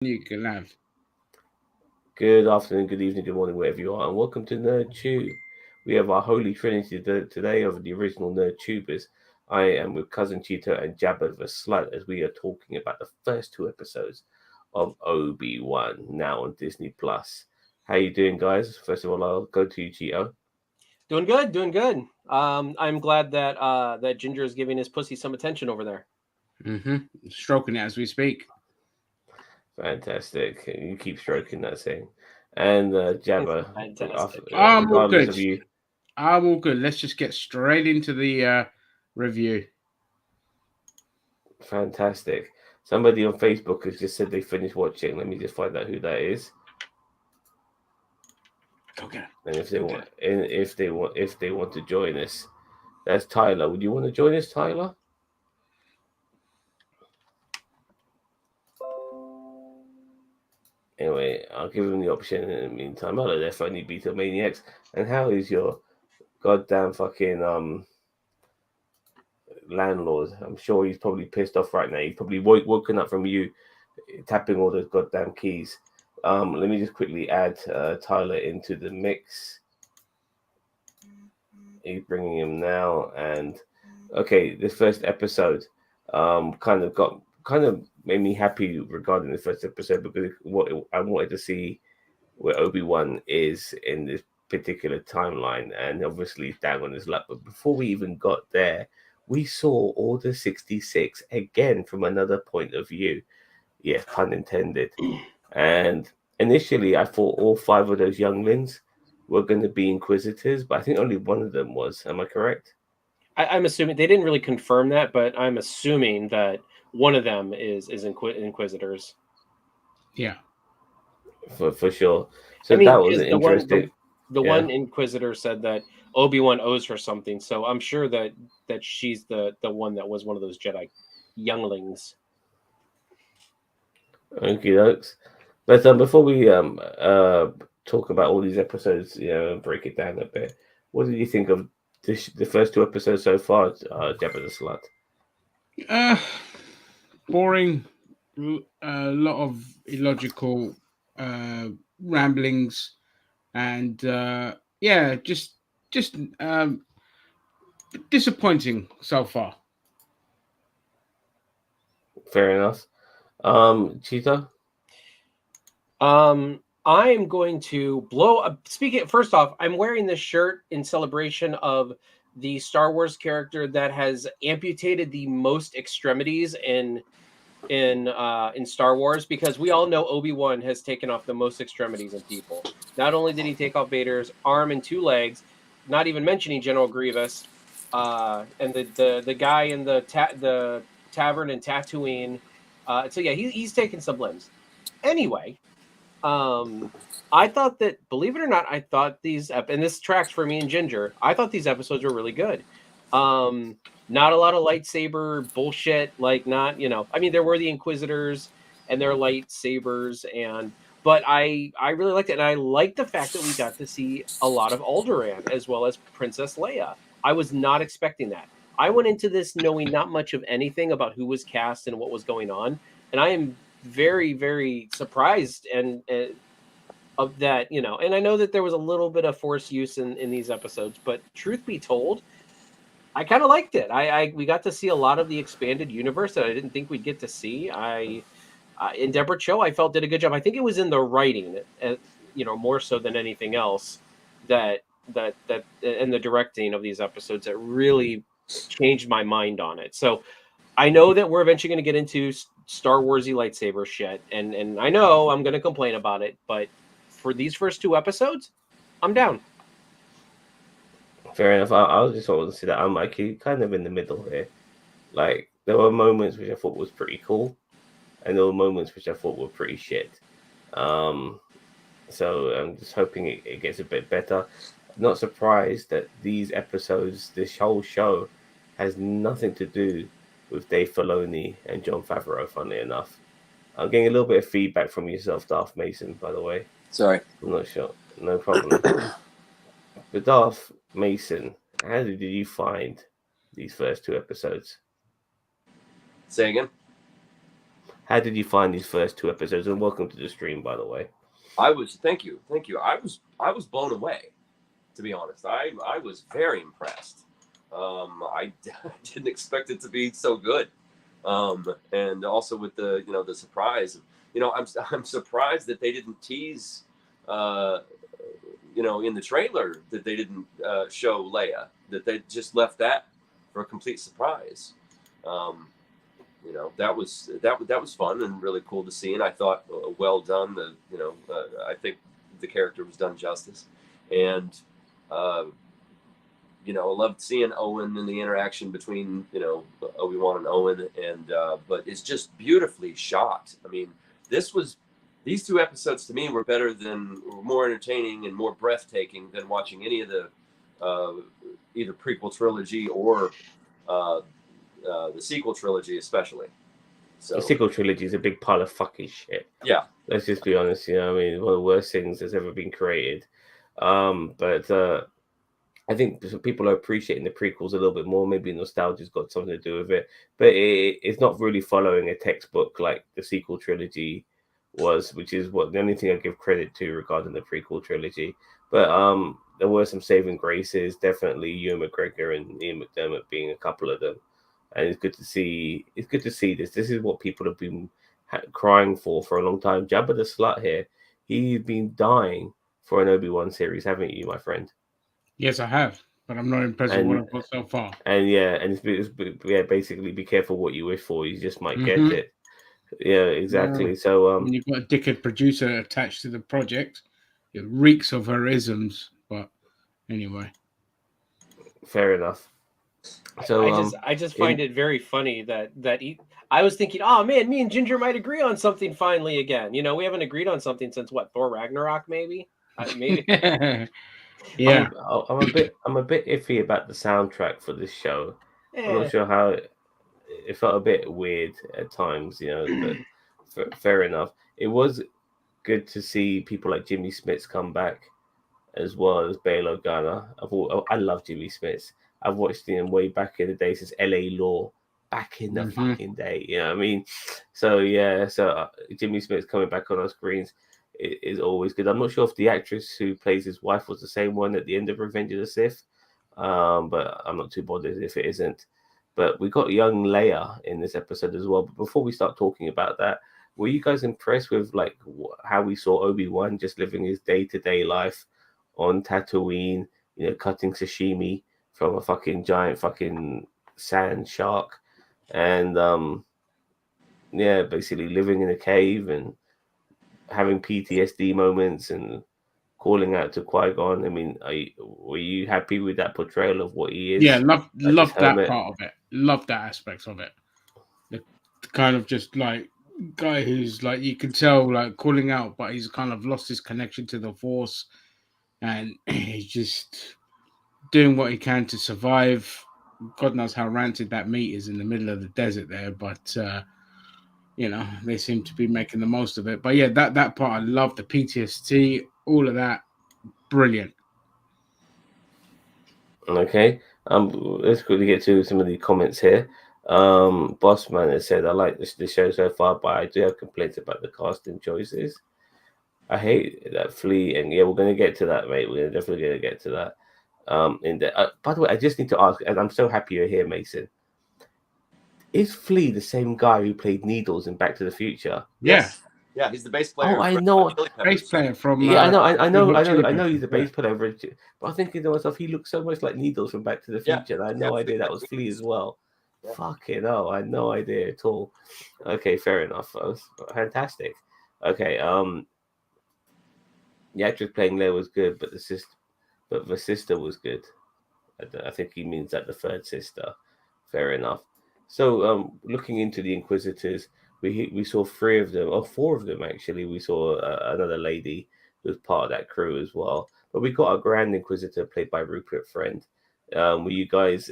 You can have. Good afternoon, good evening, good morning, wherever you are, and welcome to Nerd Tube. We have our holy trinity today of the original Nerd Tubers. I am with Cousin Cheetah and Jabba the Slut as we are talking about the first two episodes of Obi-Wan, now on Disney Plus. How you doing, guys? First of all, I'll go to you, Cheetah. Doing good, doing good. I'm glad that that Ginger is giving his pussy some attention over there. Stroking it as we speak. Fantastic. You keep stroking that thing. And Jabba, Fantastic. I'm all regardless good. of you. I'm all good. Let's just get straight into the review. Fantastic. Somebody on Facebook has just said they finished watching. Let me just find out who that is. Okay. And if they want to join us, that's Tyler. Would you want to join us, Tyler? Anyway, I'll give him the option in the meantime. Hello there, funny Beatlemaniacs. And how is your goddamn fucking landlord? I'm sure he's probably pissed off right now. He's probably woken up from you tapping all those goddamn keys. Let me just quickly add Tyler into the mix. He's bringing him now, and okay, this first episode kind of made me happy regarding the first episode because I wanted to see where Obi-Wan is in this particular timeline, and obviously he's down on his lap. But before we even got there, we saw Order 66 again from another point of view. Yes, pun intended. And initially, I thought all five of those younglings were going to be Inquisitors, but I think only one of them was. Am I correct? I'm assuming they didn't really confirm that, but I'm assuming that one of them is Inquisitors. Yeah. For sure. So I mean, that was because an interesting. the Yeah. one Inquisitor said that Obi-Wan owes her something, so I'm sure that she's the one that was one of those Jedi younglings. Okie dokes. But before we talk about all these episodes, and break it down a bit, what did you think of the first two episodes so far, Jabba the Slut? Boring. A lot of illogical ramblings, and yeah, just disappointing so far. Fair enough. Cheetah? I am going to blow up. Speaking first off, I'm wearing this shirt in celebration of the Star Wars character that has amputated the most extremities in Star Wars, because we all know Obi-Wan has taken off the most extremities in people. Not only did he take off Vader's arm and two legs, not even mentioning General Grievous, and the guy in the tavern in Tatooine. So yeah, he's taken some limbs. Anyway, I thought that, believe it or not, I thought these and this tracks for me and Ginger. I thought these episodes were really good. Not a lot of lightsaber bullshit. Like, not, I mean, there were the Inquisitors and their lightsabers, but I really liked it, and I liked the fact that we got to see a lot of Alderaan as well as Princess Leia. I was not expecting that. I went into this knowing not much of anything about who was cast and what was going on, and I am very, very surprised and of that, and I know that there was a little bit of force use in these episodes, but truth be told, I kind of liked it. We got to see a lot of the expanded universe that I didn't think we'd get to see. In Deborah Cho, I felt did a good job. I think it was in the writing, more so than anything else, that and the directing of these episodes that really changed my mind on it. So I know that we're eventually going to get into Star Warsy lightsaber shit, and I know I'm going to complain about it, but for these first two episodes, I'm down. Fair enough. I was just want to say that I'm actually kind of in the middle here. Like, there were moments which I thought was pretty cool, and there were moments which I thought were pretty shit. So I'm just hoping it gets a bit better. Not surprised that these episodes, this whole show, has nothing to do with Dave Filoni and John Favreau, funnily enough. I'm getting a little bit of feedback from yourself, Darth Mason, by the way. Sorry. I'm not sure. No problem. But Darth Mason, how did you find these first two episodes? Say again? How did you find these first 2 episodes? And welcome to the stream, by the way. Thank you. I was blown away, to be honest. I was very impressed. I didn't expect it to be so good. And also with the the surprise. I'm surprised that they didn't tease in the trailer that they didn't show Leia, that they just left that for a complete surprise. That was fun and really cool to see, and I thought well done. I think the character was done justice, and I loved seeing Owen and the interaction between Obi-Wan and Owen, and but it's just beautifully shot. I mean, these 2 episodes to me were more entertaining and more breathtaking than watching any of the either prequel trilogy or the sequel trilogy, especially. So the sequel trilogy is a big pile of fucking shit. Yeah, let's just be honest. One of the worst things that's ever been created. But I think people are appreciating the prequels a little bit more. Maybe nostalgia's got something to do with it, but it's not really following a textbook like the sequel trilogy was, which is the only thing I give credit to regarding the prequel trilogy. But there were some saving graces, definitely Ewan McGregor and Ian McDermott being a couple of them, and it's good to see. It's good to see this. This is what people have been crying for a long time. Jabba the Slut here, he's been dying for an Obi-Wan series, haven't you, my friend? Yes, I have, but I'm not impressed with what I've got so far. And basically be careful what you wish for. You just might get it. Yeah, exactly. So when you've got a dickhead producer attached to the project, it reeks of her isms. But anyway, fair enough. So I just find it very funny that I was thinking, oh man, me and Ginger might agree on something finally again. We haven't agreed on something since what, Thor Ragnarok, maybe. Yeah, I'm a bit iffy about the soundtrack for this show. I'm not sure how it felt a bit weird at times, but fair enough. It was good to see people like Jimmy Smits come back, as well as Bail Organa. I love Jimmy Smits. I've watched him way back in the day since L.A. Law, back in the fucking day. You know what I mean? So Jimmy Smits coming back on our screens is always good. I'm not sure if the actress who plays his wife was the same one at the end of Revenge of the Sith, but I'm not too bothered if it isn't. But we got young Leia in this episode as well. But before we start talking about that, were you guys impressed with how we saw Obi-Wan just living his day-to-day life on Tatooine, cutting sashimi from a fucking giant fucking sand shark, and basically living in a cave and having PTSD moments and calling out to Qui-Gon? I mean, were you happy with that portrayal of what he is? Yeah, love that part of it. Love that aspect of it. The kind of just like guy who's like, you can tell like calling out, but he's kind of lost his connection to the Force, and he's just doing what he can to survive. God knows how rancid that meat is in the middle of the desert there, but they seem to be making the most of it. But yeah, that part I love, the PTSD, all of that, brilliant. Okay, let's quickly get to some of the comments here. Bossman has said, I like the show so far, but I do have complaints about the casting choices. I hate that Flea, and we're going to get to that, mate. We're definitely going to get to that. By the way, I just need to ask, and I'm so happy you're here, Mason. Is Flea the same guy who played Needles in Back to the Future? Yes. Yeah, he's the bass player. Oh, I know. Bass player from. I know he's a bass player. But I'm thinking to myself, he looks so much like Needles from Back to the Future. And I had no idea that was Flea as well. Yeah. Fucking hell, I had no idea at all. Okay, fair enough. That was fantastic. Okay, the actress playing Leia was good, but the sister was good. I think he means that the third sister. Fair enough. So, looking into the Inquisitors, we saw 3 of them, or 4 of them actually. We saw another lady who was part of that crew as well. But we got a Grand Inquisitor played by Rupert Friend. Were you guys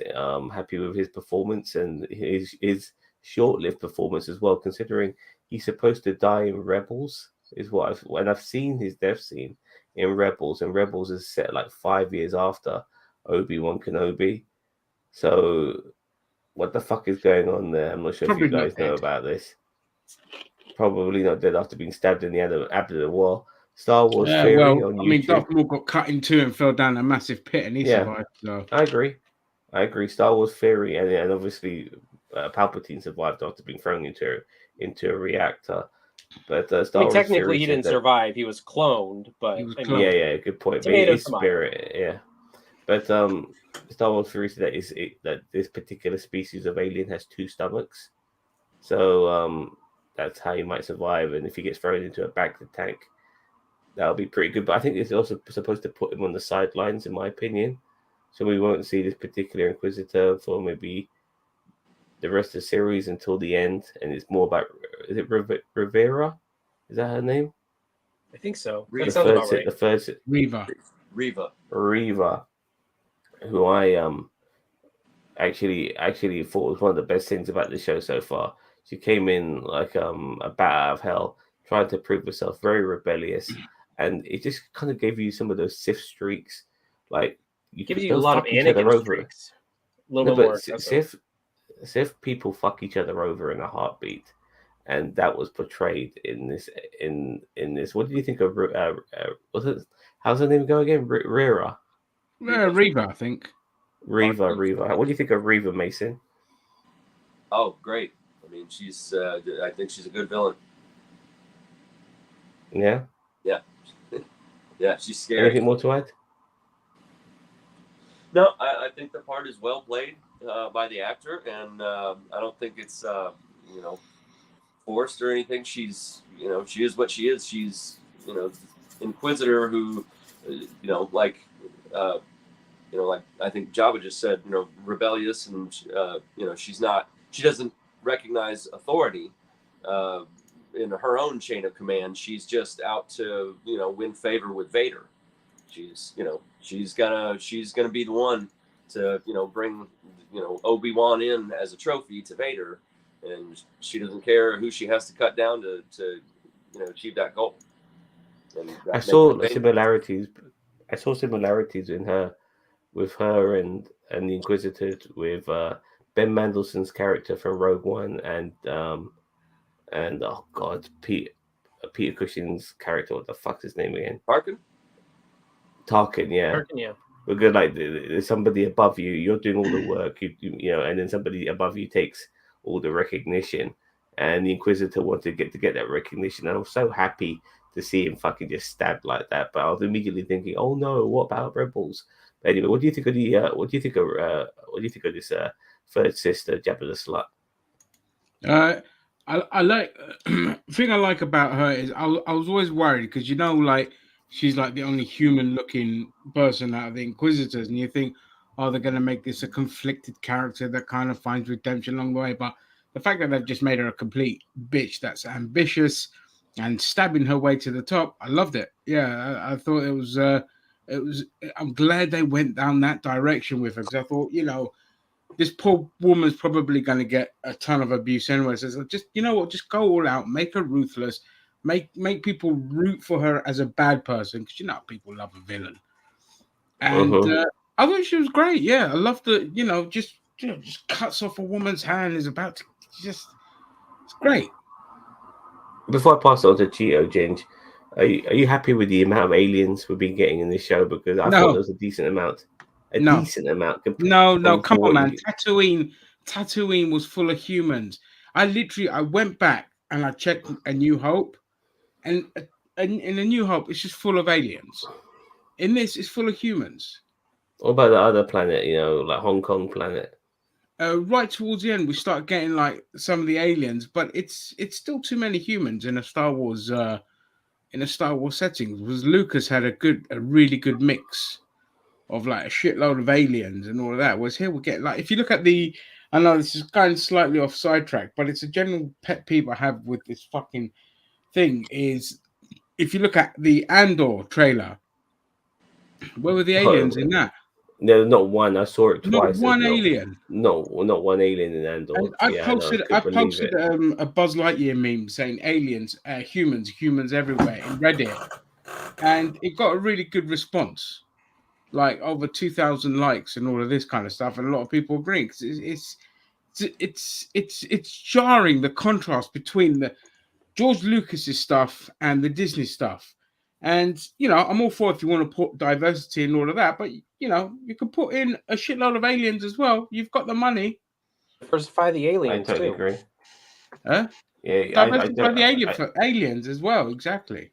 happy with his performance and his short-lived performance as well, considering he's supposed to die in Rebels? Is what I've seen his death scene in Rebels, and Rebels is set like 5 years after Obi Wan Kenobi. So, what the fuck is going on there? I'm not sure if you guys know about this. probably not dead after being stabbed in the abdomen. Well, Star Wars Yeah, Theory well, on I mean, YouTube. Darth Maul got cut in two and fell down a massive pit, and he survived. So I agree. Star Wars Theory, and obviously Palpatine survived after being thrown into a reactor. But Star Wars technically, Theory he didn't survive. He was cloned, but yeah, good point. But his spirit, yeah. But Star Wars Theory said that this particular species of alien has 2 stomachs, so that's how he might survive. And if he gets thrown into a Bacta tank, that'll be pretty good. But I think it's also supposed to put him on the sidelines, in my opinion. So we won't see this particular Inquisitor for maybe the rest of the series until the end. And it's more about, is it Rivera? Is that her name? I think so. Reva. That sounds about right. The first Reva. Who I actually thought was one of the best things about the show so far. She came in like a bat out of hell, trying to prove herself, very rebellious, and it just kind of gave you some of those Sith streaks. Like gives you a lot of Anakin streaks. A little bit more. Sith people fuck each other over in a heartbeat, and that was portrayed in this. What do you think of? Was it? How's her name go again? Reva. Reva, I think. Reva. What do you think of Reva, Mason? Oh, great. I mean, she's. I think she's a good villain. Yeah. Yeah, she's scary. Anything more to add? No, I think the part is well played by the actor, and I don't think it's forced or anything. She's she is what she is. She's Inquisitor who like I think Jabba just said, rebellious, and she doesn't recognize authority in her own chain of command. She's just out to win favor with Vader. She's gonna be the one to bring Obi WAN in as a trophy to Vader, and she doesn't care who she has to cut down to achieve that goal. And I saw similarities in her, with her and the Inquisitor, with Ben Mendelsohn's character from Rogue One, and oh god, Peter Cushing's character. What the fuck's his name again? Tarkin, yeah. Tarkin, yeah. We're good. Like there's somebody above you. You're doing all the work. You and then somebody above you takes all the recognition. And the Inquisitor wanted to get that recognition. And I was so happy to see him fucking just stabbed like that. But I was immediately thinking, oh no, what about Rebels? But anyway, what do you think of this third sister, Jabba the Slut? I like the thing I like about her is I was always worried because like she's like the only human looking person out of the Inquisitors, and you think, oh, they're gonna make this a conflicted character that kind of finds redemption along the way. But the fact that they've just made her a complete bitch that's ambitious and stabbing her way to the top, I loved it. Yeah, I thought it was I'm glad they went down that direction with her, because I thought, this poor woman's probably going to get a ton of abuse anyway. So just, just go all out, make her ruthless, make people root for her as a bad person, because people love a villain. And I thought she was great. Yeah, I love the, just cuts off a woman's hand, is about to it's great. Before I pass on to Cheeto, Ginge, are you happy with the amount of aliens we've been getting in this show? Because I thought there was a decent amount. Decent amount. No, come on, man. Tatooine was full of humans. I went back and I checked A New Hope, and in A New Hope, it's just full of aliens. In this, it's full of humans. What about the other planet, like Hong Kong planet? Right towards the end, we start getting like some of the aliens, but it's still too many humans in a Star Wars setting. Because Lucas had a really good mix of like a shitload of aliens and all of that. Whereas here we get like, if you look at I know this is kind of slightly off sidetrack, but it's a general pet peeve I have with this fucking thing is, if you look at the Andor trailer, where were the aliens in that? No, not one. I saw it twice. Not one alien. No, not one alien in Andor. I posted a Buzz Lightyear meme saying aliens, humans everywhere in Reddit, and it got a really good response, like over 2,000 likes and all of this kind of stuff, and a lot of people agree, because it's jarring, the contrast between George Lucas's stuff and the Disney stuff. And I'm all for if you want to put diversity and all of that, but you can put in a shitload of aliens as well. You've got the money. Diversify the aliens. I totally too. agree. Huh? Yeah, Diversify the aliens as well. Exactly.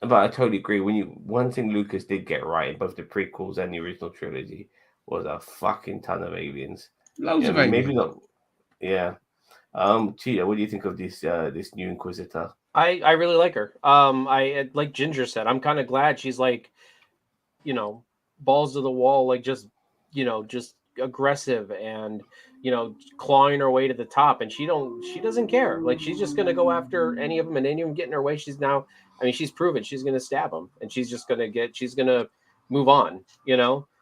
But I totally agree. One thing Lucas did get right in both the prequels and the original trilogy was a fucking ton of aliens. Loads of aliens. Maybe not. Yeah. Cheetah, what do you think of this new Inquisitor? I really like her. I like Ginger said, I'm kind of glad she's like, balls to the wall, like just aggressive and clawing her way to the top, and she doesn't care. Like she's just gonna go after any of them, and any of them get in her way. She's proven she's gonna stab them, and she's gonna move on.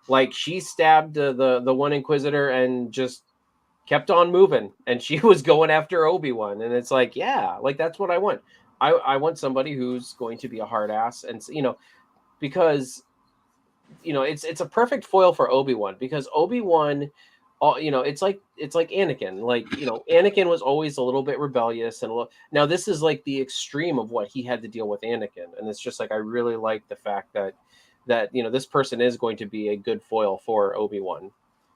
Like she stabbed the one Inquisitor and just kept on moving, and she was going after Obi-Wan, and it's like, yeah, like that's what I want. I want somebody who's going to be a hard ass, and because it's a perfect foil for Obi-Wan, because Obi-Wan, it's like Anakin. Like Anakin was always a little bit rebellious, and now this is like the extreme of what he had to deal with Anakin, and it's just like I really like the fact that this person is going to be a good foil for Obi-Wan.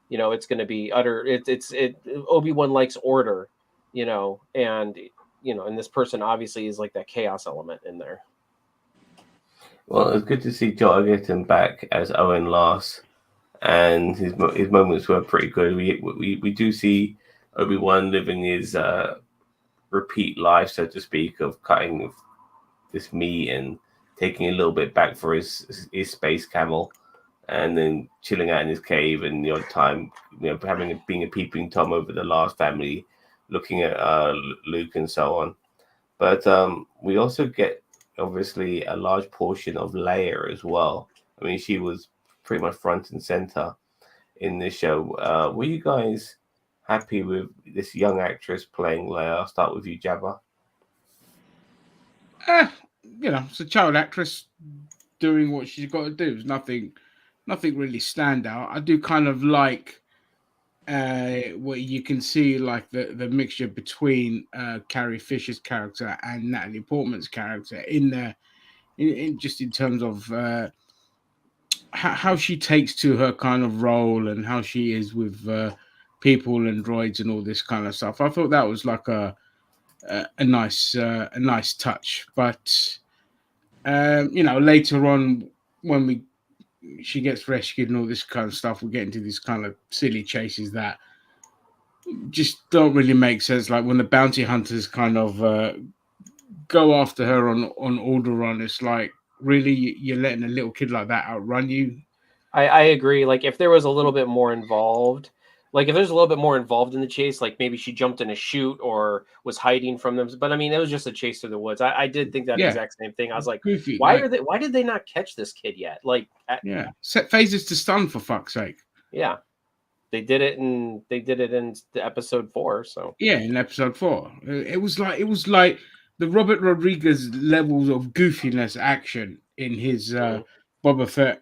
It's going to be Obi-Wan likes order, and and this person obviously is like that chaos element in there. Well, it's good to see Jar getting back as Owen Lars, and his moments were pretty good. We do see Obi-Wan living his repeat life, so to speak, of cutting this meat and taking a little bit back for his space camel, and then chilling out in his cave, and the odd time, being a peeping Tom over the Lars family, looking at Luke and so on. But we also get obviously a large portion of Leia as well. I mean, she was pretty much front and center in this show. Were you guys happy with this young actress playing Leia? I'll start with you, Jabba. It's a child actress doing what she's got to do. There's nothing really stand out. I do kind of like what you can see, like the mixture between Carrie Fisher's character and Natalie Portman's character in there, in just in terms of how she takes to her kind of role and how she is with people and droids and all this kind of stuff. I thought that was like a nice touch. But later on when she gets rescued and all this kind of stuff, we get into these kind of silly chases that just don't really make sense. Like when the bounty hunters kind of go after her on Alderaan, it's like, really, you're letting a little kid like that outrun you? I agree. Like if there was a little bit more involved, like if there's a little bit more involved in the chase, like maybe she jumped in a chute or was hiding from them. But I mean, it was just a chase through the woods. I did think that exact same thing. I was like, goofy, why did they not catch this kid yet? Like, set phasers to stun, for fuck's sake. Yeah. They did it in the episode 4. So yeah, in episode 4, it was like the Robert Rodriguez levels of goofiness action in his Boba Fett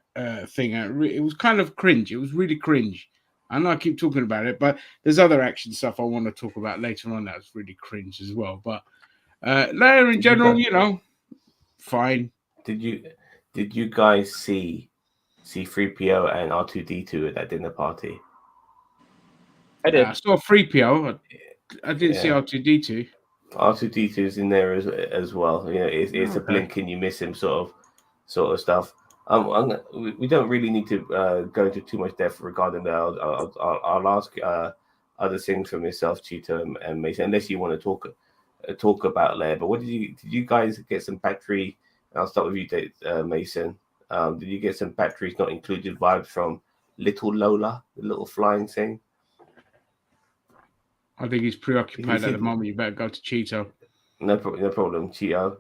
thing. It was kind of cringe. It was really cringe. I know I keep talking about it, but there's other action stuff I want to talk about later on that's really cringe as well. But Leia in general, fine. Did you guys see C-3PO and R2-D2 at that dinner party? I did. I saw 3PO. I didn't see R2-D2. R2-D2 is in there as well. It's a blink and you miss him sort of stuff. We don't really need to go into too much depth regarding that. I'll ask other things from yourself, Cheetah and Mason, unless you want to talk about Leia. But did you guys get some battery? I'll start with you, Mason. Did you get some batteries not included vibes from Little Lola, the little flying thing? I think he's preoccupied at the moment. You better go to Cheeto. No problem, Cheeto.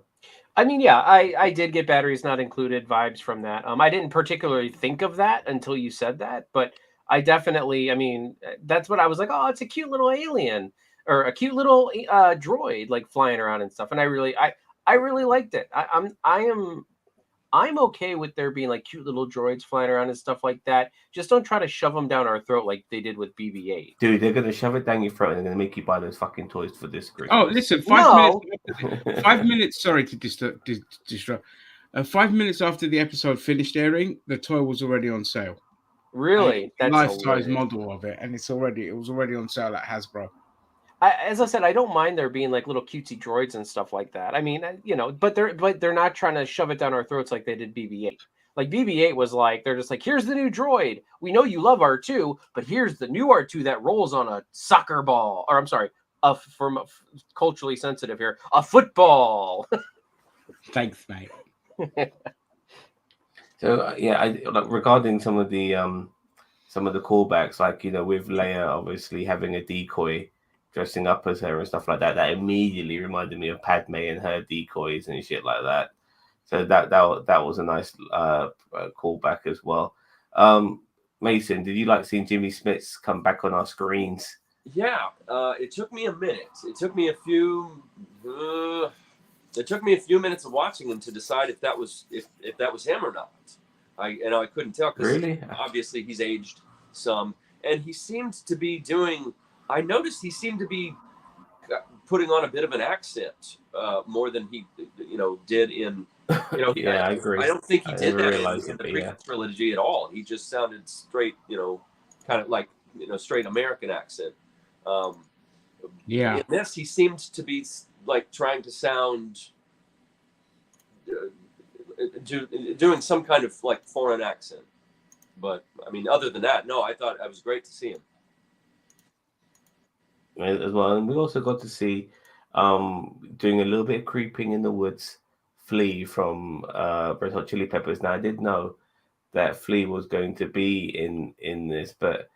I mean, yeah, I did get batteries not included vibes from that. I didn't particularly think of that until you said that, but I definitely, I mean, that's what I was like, oh, it's a cute little alien or a cute little droid like flying around and stuff. And I really liked it. I'm okay with there being like cute little droids flying around and stuff like that. Just don't try to shove them down our throat like they did with BB-8. Dude, they're gonna shove it down your throat and they're gonna make you buy those fucking toys for this Christmas. Oh, listen, 5 minutes. Sorry to disrupt. 5 minutes after the episode finished airing, the toy was already on sale. Really? That's life-size model of it, and it was already on sale at Hasbro. As I said, I don't mind there being like little cutesy droids and stuff like that. I mean, but they're not trying to shove it down our throats like they did BB-8. Like BB-8 was like, they're just like, here's the new droid. We know you love R2, but here's the new R2 that rolls on a soccer ball. Or I'm sorry, from culturally sensitive here, a football. Thanks, mate. So regarding some of the callbacks, like with Leia obviously having a decoy dressing up as her and stuff like that, that immediately reminded me of Padme and her decoys and shit like that. So that was a nice callback as well. Mason, did you like seeing Jimmy Smits come back on our screens? Yeah, it took me a minute. It took me a few. It took me a few minutes of watching him to decide if that was him or not. I couldn't tell because really? Obviously he's aged some, and he seemed to be doing. I noticed he seemed to be putting on a bit of an accent more than he did in. Yeah, I agree. I don't think he did that in the prequel trilogy at all. He just sounded straight, kind of like straight American accent. Yeah. In this, he seemed to be like trying to sound doing some kind of like foreign accent. But I mean, other than that, no, I thought it was great to see him as well. And we also got to see doing a little bit of creeping in the woods, Flea from Red Hot Chili Peppers. Now I did know that Flea was going to be in this, but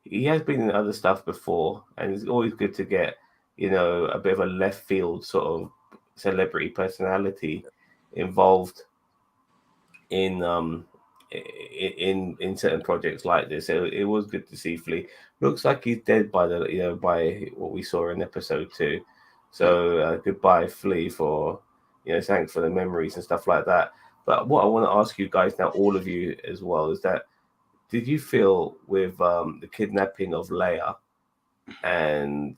he has been in other stuff before, and it's always good to get a bit of a left field sort of celebrity personality involved in certain projects like this. So it was good to see Flea. Looks like he's dead by by what we saw in episode 2. So goodbye, Flea, for thanks for the memories and stuff like that. But what I want to ask you guys now, all of you as well, is that did you feel with the kidnapping of Leia and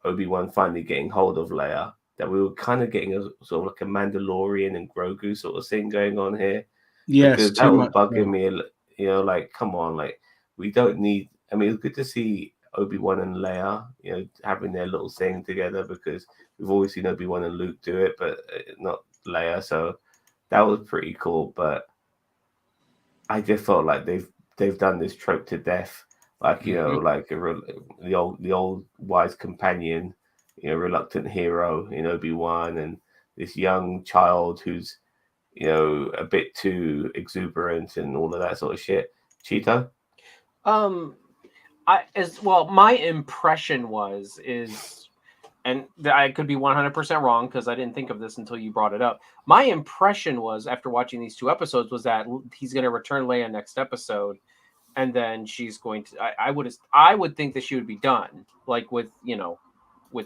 Obi-Wan finally getting hold of Leia that we were kind of getting a sort of like a Mandalorian and Grogu sort of thing going on here? Yes, because that was bugging me. Like, come on, like we don't need. I mean, it's good to see Obi-Wan and Leia, having their little thing together, because we've always seen Obi-Wan and Luke do it, but not Leia. So that was pretty cool. But I just felt like they've done this trope to death. Like like the old wise companion, reluctant hero in Obi-Wan, and this young child who's a bit too exuberant and all of that sort of shit. Cheetah? My impression is, and I could be 100% wrong because I didn't think of this until you brought it up. My impression was, after watching these 2 episodes, was that he's going to return Leia next episode, and then she's going to. I would think that she would be done, like with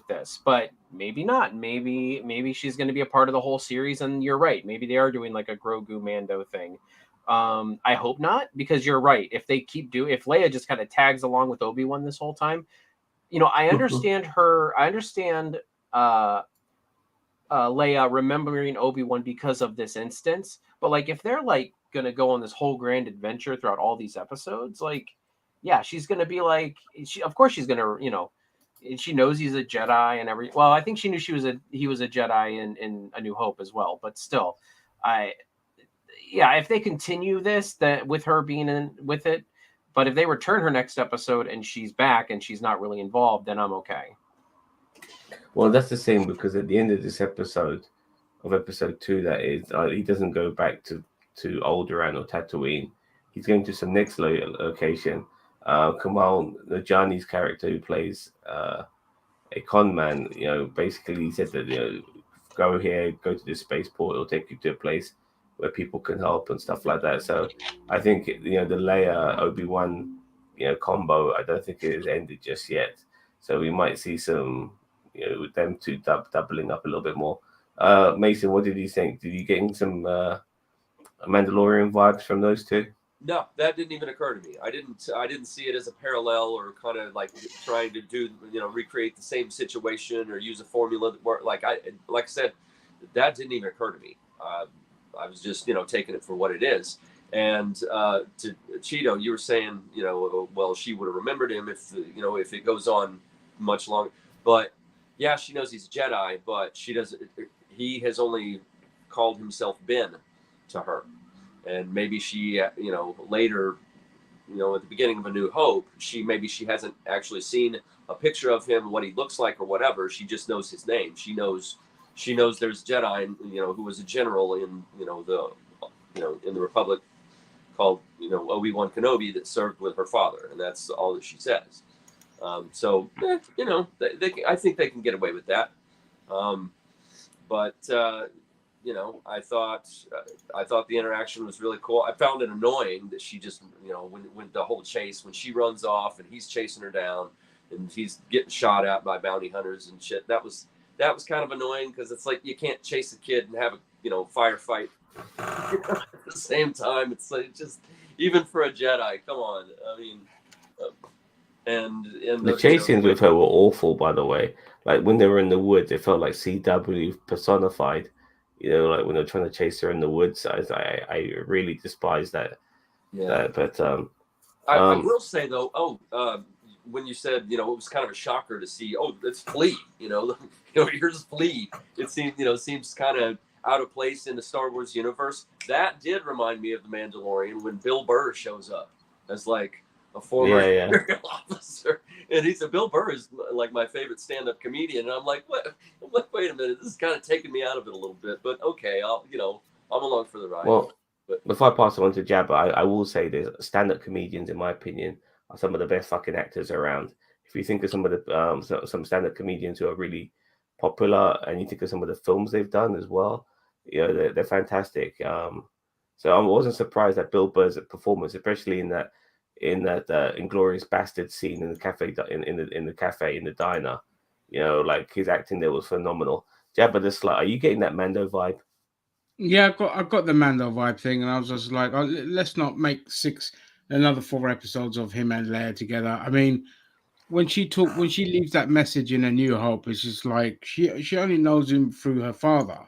this, but maybe not. Maybe she's going to be a part of the whole series, and you're right. Maybe they are doing like a Grogu Mando thing. I hope not, because you're right. If they keep if Leia just kind of tags along with Obi-Wan this whole time, I understand her. I understand Leia remembering Obi-Wan because of this instance, but like if they're like gonna go on this whole grand adventure throughout all these episodes, like yeah, she's gonna be like, of course she's gonna, she knows he's a Jedi and well, I think she knew he was a Jedi in A New Hope as well, but still, if they continue this, that with her being in with it, but if they return her next episode and she's back and she's not really involved, then I'm okay. Well, that's the same, because at the end of this episode, of episode 2, that is, he doesn't go back to Alderaan or Tatooine. He's going to some next location. Kamal Najani's character, who plays a con man, basically he said that go here, go to this spaceport, it'll take you to a place where people can help and stuff like that. So I think the Leia Obi-Wan combo, I don't think it has ended just yet. So we might see some with them doubling up a little bit more. Mason, what did you think? Did you get some Mandalorian vibes from those two? No, that didn't even occur to me. I didn't see it as a parallel or kind of like trying to do, recreate the same situation or use a formula that worked. Like I said, that didn't even occur to me. I was just, taking it for what it is. And to Cheeto, you were saying, well, she would have remembered him if it goes on much longer. But yeah, she knows he's a Jedi, but she doesn't. He has only called himself Ben to her. And maybe she, later, at the beginning of A New Hope, she hasn't actually seen a picture of him, what he looks like or whatever. She just knows his name. She knows there's Jedi, who was a general in, in the Republic called, OBI WAN Kenobi that served with her father. And that's all that she says. I think they can get away with that. I thought the interaction was really cool. I found it annoying that she just, when the whole chase, when she runs off and he's chasing her down and he's getting shot at by bounty hunters and shit. That was kind of annoying because it's like you can't chase a kid and have a firefight at the same time. It's like just even for a Jedi, come on. I mean, and the chase scenes with her were awful, by the way. Like when they were in the woods, it felt like CW personified. Like when they're trying to chase her in the woods, I really despise that. Yeah. But I will say though, when you said, it was kind of a shocker to see, it's Flea, here's Flea. It seems kind of out of place in the Star Wars universe. That did remind me of The Mandalorian when Bill Burr shows up as like a former Imperial officer. And Bill Burr is like my favorite stand-up comedian. And I'm like, what? I'm like, wait a minute, this is kind of taking me out of it a little bit. But okay, I'm along for the ride. Well, before I pass it on to Jabba, I will say this: stand-up comedians, in my opinion, are some of the best fucking actors around. If you think of some of the some stand-up comedians who are really popular, and you think of some of the films they've done as well, they're fantastic. So I wasn't surprised at Bill Burr's performance, especially in that Inglorious Bastard scene in the cafe, in the cafe, in the diner. Like his acting there was phenomenal. Jabba the Slut, are you getting that Mando vibe? Yeah, I got the Mando vibe thing, and I was just like, let's not make another 4 episodes of him and Leia together. I mean, when she leaves that message in A New Hope, it's just like she only knows him through her father,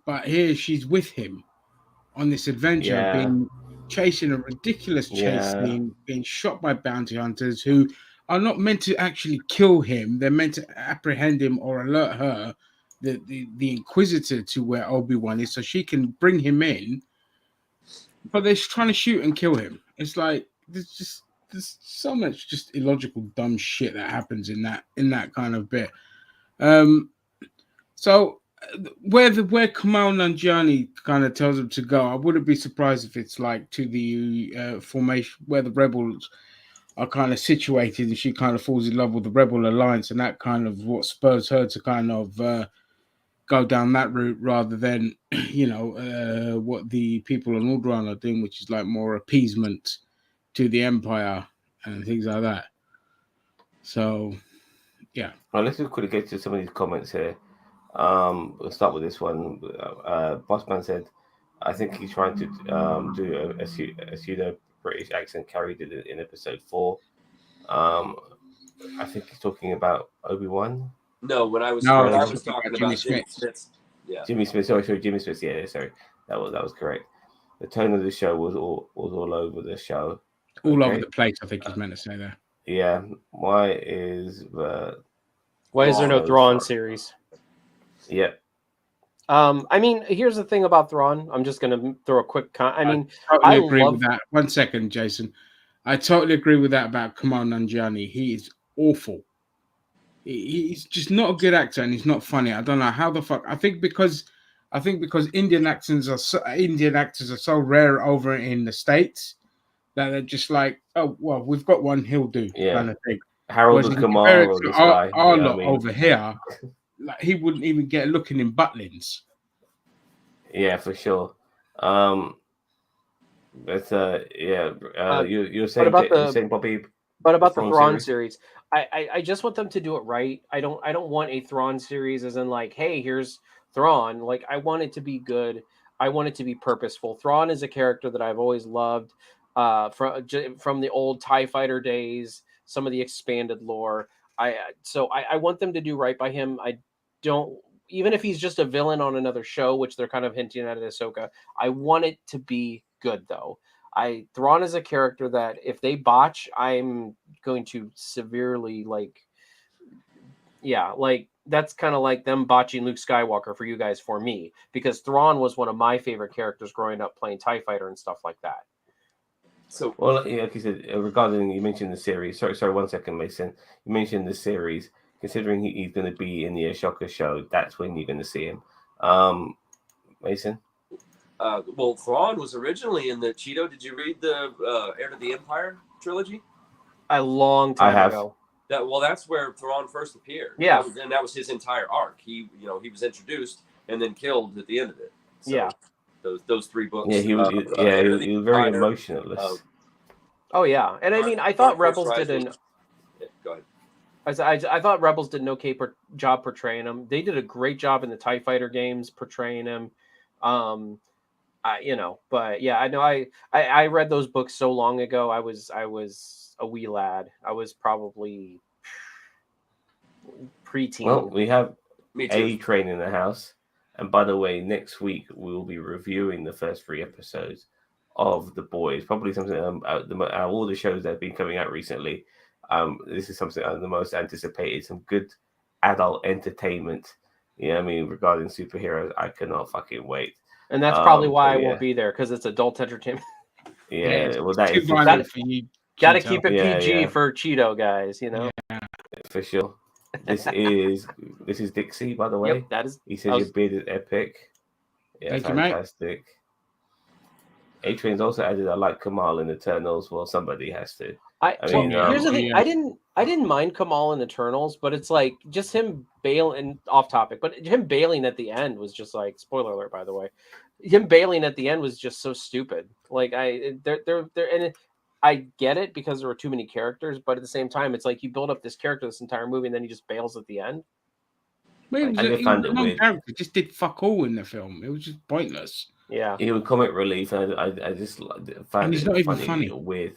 but here she's with him on this adventure, being chasing a ridiculous chase scene, being shot by bounty hunters who are not meant to actually kill him. They're meant to apprehend him or alert her, the Inquisitor, to where Obi-Wan is, so she can bring him in. But they're trying to shoot and kill him. It's like there's so much just illogical dumb shit that happens in that kind of bit. So where Kamal Nanjiani kind of tells him to go, I wouldn't be surprised if it's like to the formation where the rebels are kind of situated, and she kind of falls in love with the Rebel Alliance, and that kind of what spurs her to kind of go down that route rather than what the people on Alderaan are doing, which is like more appeasement to the Empire and things like that. So yeah. Well, let's just quickly get to some of these comments here. We'll start with this one. Bossman said, I think he's trying to do a pseudo British accent carried in episode 4. I think he's talking about Obi-Wan. No, when I was talking about Jimmy Smith. Yeah. Jimmy Smith. Sorry, Jimmy Smith. Yeah, sorry. That was correct. The tone of the show was all over the show. All over the place, I think he's meant to say there. Yeah. Why is there no Thrawn series? Yeah. I mean, here's the thing about Thrawn. I'm just going to throw a quick I agree with that. 1 second, Jason. I totally agree with that about Kamal Nanjiani. He is awful. He's just not a good actor, and he's not funny. I don't know how the fuck. I think because Indian actors are so rare over in the States that they're just like, oh well, we've got one, he'll do, kind of thing. Harold was Kumar or this guy. Over here, like he wouldn't even get looking in Butlins. Yeah, for sure. But you're saying Bobby. But about the Thrawn series, I just want them to do it right. I don't want a Thrawn series as in like, hey, here's Thrawn. Like I want it to be good. I want it to be purposeful. Thrawn is a character that I've always loved from the old TIE Fighter days, some of the expanded lore. So I want them to do right by him. I don't, even if he's just a villain on another show, which they're kind of hinting at Ahsoka, I want it to be good though. Thrawn is a character that if they botch, I'm going to severely like that's kind of like them botching Luke Skywalker for you guys for me, because Thrawn was one of my favorite characters growing up playing TIE Fighter and stuff like that. So, well, yeah, like you said, regarding you mentioned the series. Sorry, 1 second, Mason. You mentioned the series. Considering he's going to be in the Ashoka show, that's when you're going to see him. Mason. Well, Thrawn was originally in the Cheeto. Did you read the Heir to the Empire trilogy? A long time ago. That's where Thrawn first appeared. Yeah, and that was his entire arc. He was introduced and then killed at the end of it. So, yeah, those 3 books. Yeah, he was very emotionless. Oh yeah, and I mean, I thought Rebels did an. Yeah, go ahead. I thought Rebels did an okay job portraying him. They did a great job in the TIE Fighter games portraying him. But yeah, I know I read those books so long ago. I was a wee lad. I was probably preteen. Well, we have A Train in the house. And by the way, next week we will be reviewing the first 3 episodes of The Boys. Probably something all the shows that have been coming out recently. This is something I'm the most anticipated. Some good adult entertainment. You know what I mean? Regarding superheroes, I cannot fucking wait. And that's probably why I won't be there, because it's adult entertainment. Yeah, well, that is for you. Got to keep it PG for Cheeto guys, you know. Yeah, for sure. This is Dixie, by the way. Yep, that is. He says your beard is epic. Yeah, Thank fantastic. A-Train's also added I like Kamal in Eternals. Well, somebody has to. Here's the thing. I didn't mind Kamal in Eternals, but it's like just him bailing off topic. But him bailing at the end was just like, spoiler alert, by the way. Him bailing at the end was just so stupid. Like I get it because there were too many characters, but at the same time, it's like you build up this character this entire movie and then he just bails at the end. It just did fuck all in the film. It was just pointless. Yeah, he was comic relief, and I just found he's not even funny. Weird.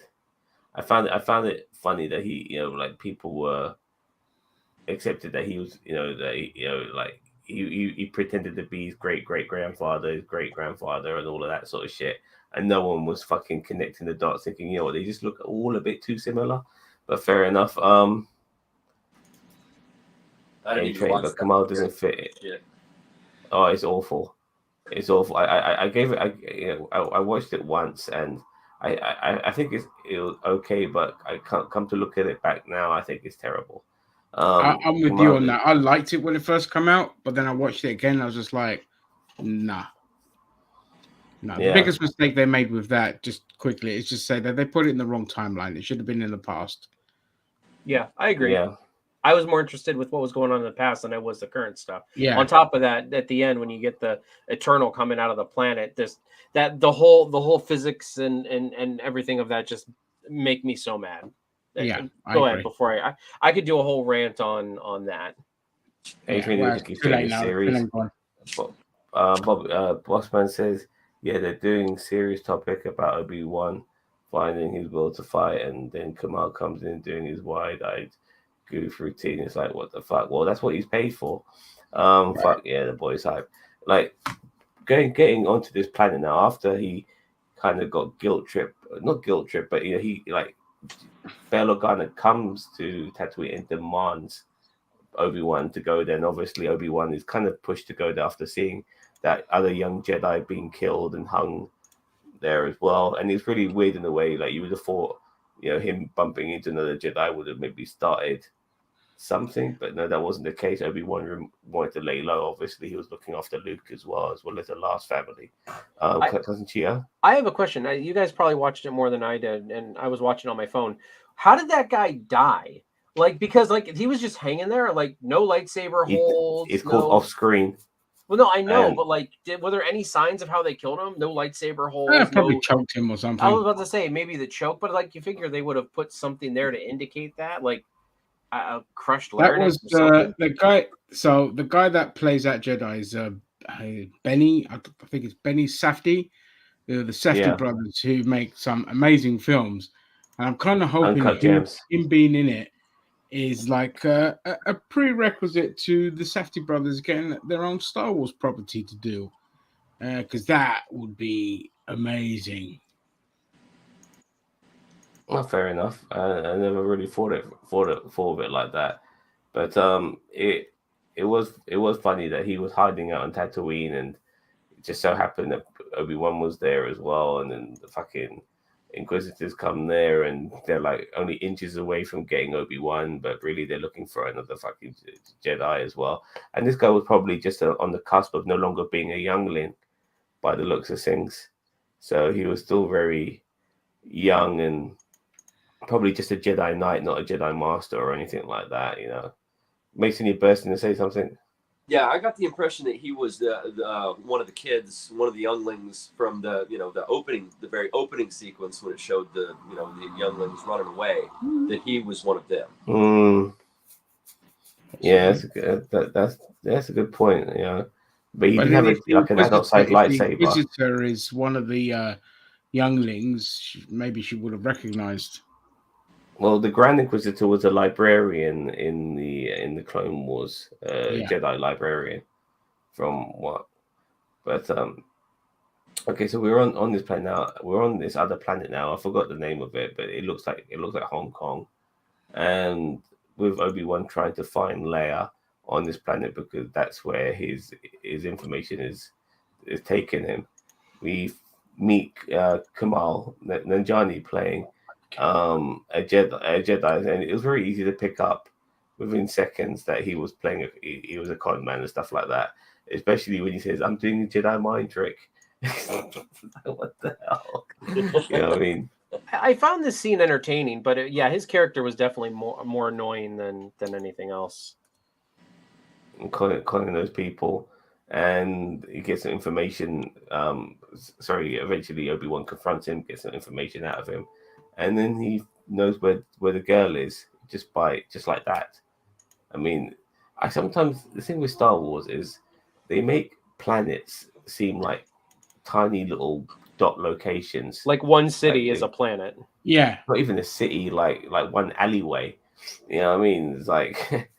I found it funny that he, like people were accepted that he was, he pretended to be his great grandfather, and all of that sort of shit, and no one was fucking connecting the dots, thinking, they just look all a bit too similar. But fair enough. But Kamal doesn't fit it. Yeah. Oh, it's awful. It's awful. I gave it. I watched it once, and I think it was okay, but I can't come to look at it back now. I think it's terrible. I'm with you on that. I liked it when it first came out, but then I watched it again. I was just like, nah. No, the biggest mistake they made with that, just quickly, is just say that they put it in the wrong timeline. It should have been in the past. Yeah, I agree. Yeah. I was more interested with what was going on in the past than I was the current stuff. Yeah. On top of that, at the end, when you get the Eternal coming out of the planet, the whole physics and everything of that just make me so mad. Yeah. Go ahead before I could do a whole rant on that. Bossman says, they're doing serious topic about Obi-Wan finding his will to fight, and then Kamal comes in doing his wide-eyed goof routine. It's like, what the fuck? Well, that's what he's paid for. Right. Fuck yeah, the boy's hype. Like getting onto this planet now after he kind of got not guilt trip, but he like Bail Organa comes to Tatooine and demands Obi-Wan to go there, and obviously Obi-Wan is kind of pushed to go there after seeing that other young Jedi being killed and hung there as well. And it's really weird in a way. Like you would have thought, him bumping into another Jedi would have maybe started something, but no, that wasn't the case. Obi-Wan wanted to lay low. Obviously, he was looking after Luke as well as the last family. Cousin Chia? I have a question. You guys probably watched it more than I did, and I was watching on my phone. How did that guy die? Because he was just hanging there, no lightsaber holds. It's called off screen. Well, no, I know, but were there any signs of how they killed him? No lightsaber holes. Probably choked him or something. I was about to say maybe the choke, but you figure they would have put something there to indicate that, a crushed larynx. That was the guy. So the guy that plays that Jedi is Benny. I think it's Benny Safdie, the Safdie brothers, who make some amazing films. And I'm kind of hoping him being in it is like a prerequisite to the Safdie brothers getting their own Star Wars property to do, because that would be amazing. Well, fair enough. I never really thought of it like that, but it was funny that he was hiding out on Tatooine, and it just so happened that Obi-Wan was there as well, and then the fucking Inquisitors come there, and they're like only inches away from getting Obi-Wan, but really they're looking for another fucking Jedi as well. And this guy was probably just on the cusp of no longer being a youngling, by the looks of things. So he was still very young and probably just a Jedi Knight, not a Jedi Master or anything like that, you know. Mason, you burst in to say something? Yeah, I got the impression that he was the one of the kids, one of the younglings from the very opening sequence when it showed the younglings running away. That he was one of them. Yeah, that's a good point. Yeah, but he didn't have like an adult-sized lightsaber. The Inquisitor is one of the younglings. Maybe she would have recognized. Well, the Grand Inquisitor was a librarian in the Clone Wars, Jedi librarian, from what? But okay, so we're on this planet now. We're on this other planet now. I forgot the name of it, but it looks like Hong Kong, and with Obi-Wan trying to find Leia on this planet because that's where his information is taking him. We meet Kamal Nanjiani playing a Jedi, and it was very easy to pick up within seconds that he was playing he was a con man and stuff like that, especially when he says, "I'm doing a Jedi mind trick." What the hell? You know what I mean? I found this scene entertaining, but his character was definitely more annoying than anything else. And calling those people, and he gets some information. Eventually Obi-Wan confronts him, gets some information out of him. And then he knows where the girl is just like that. I mean, sometimes the thing with Star Wars is they make planets seem like tiny little dot locations. Like one city is a planet. Yeah. Not even a city, like one alleyway. You know what I mean? It's like,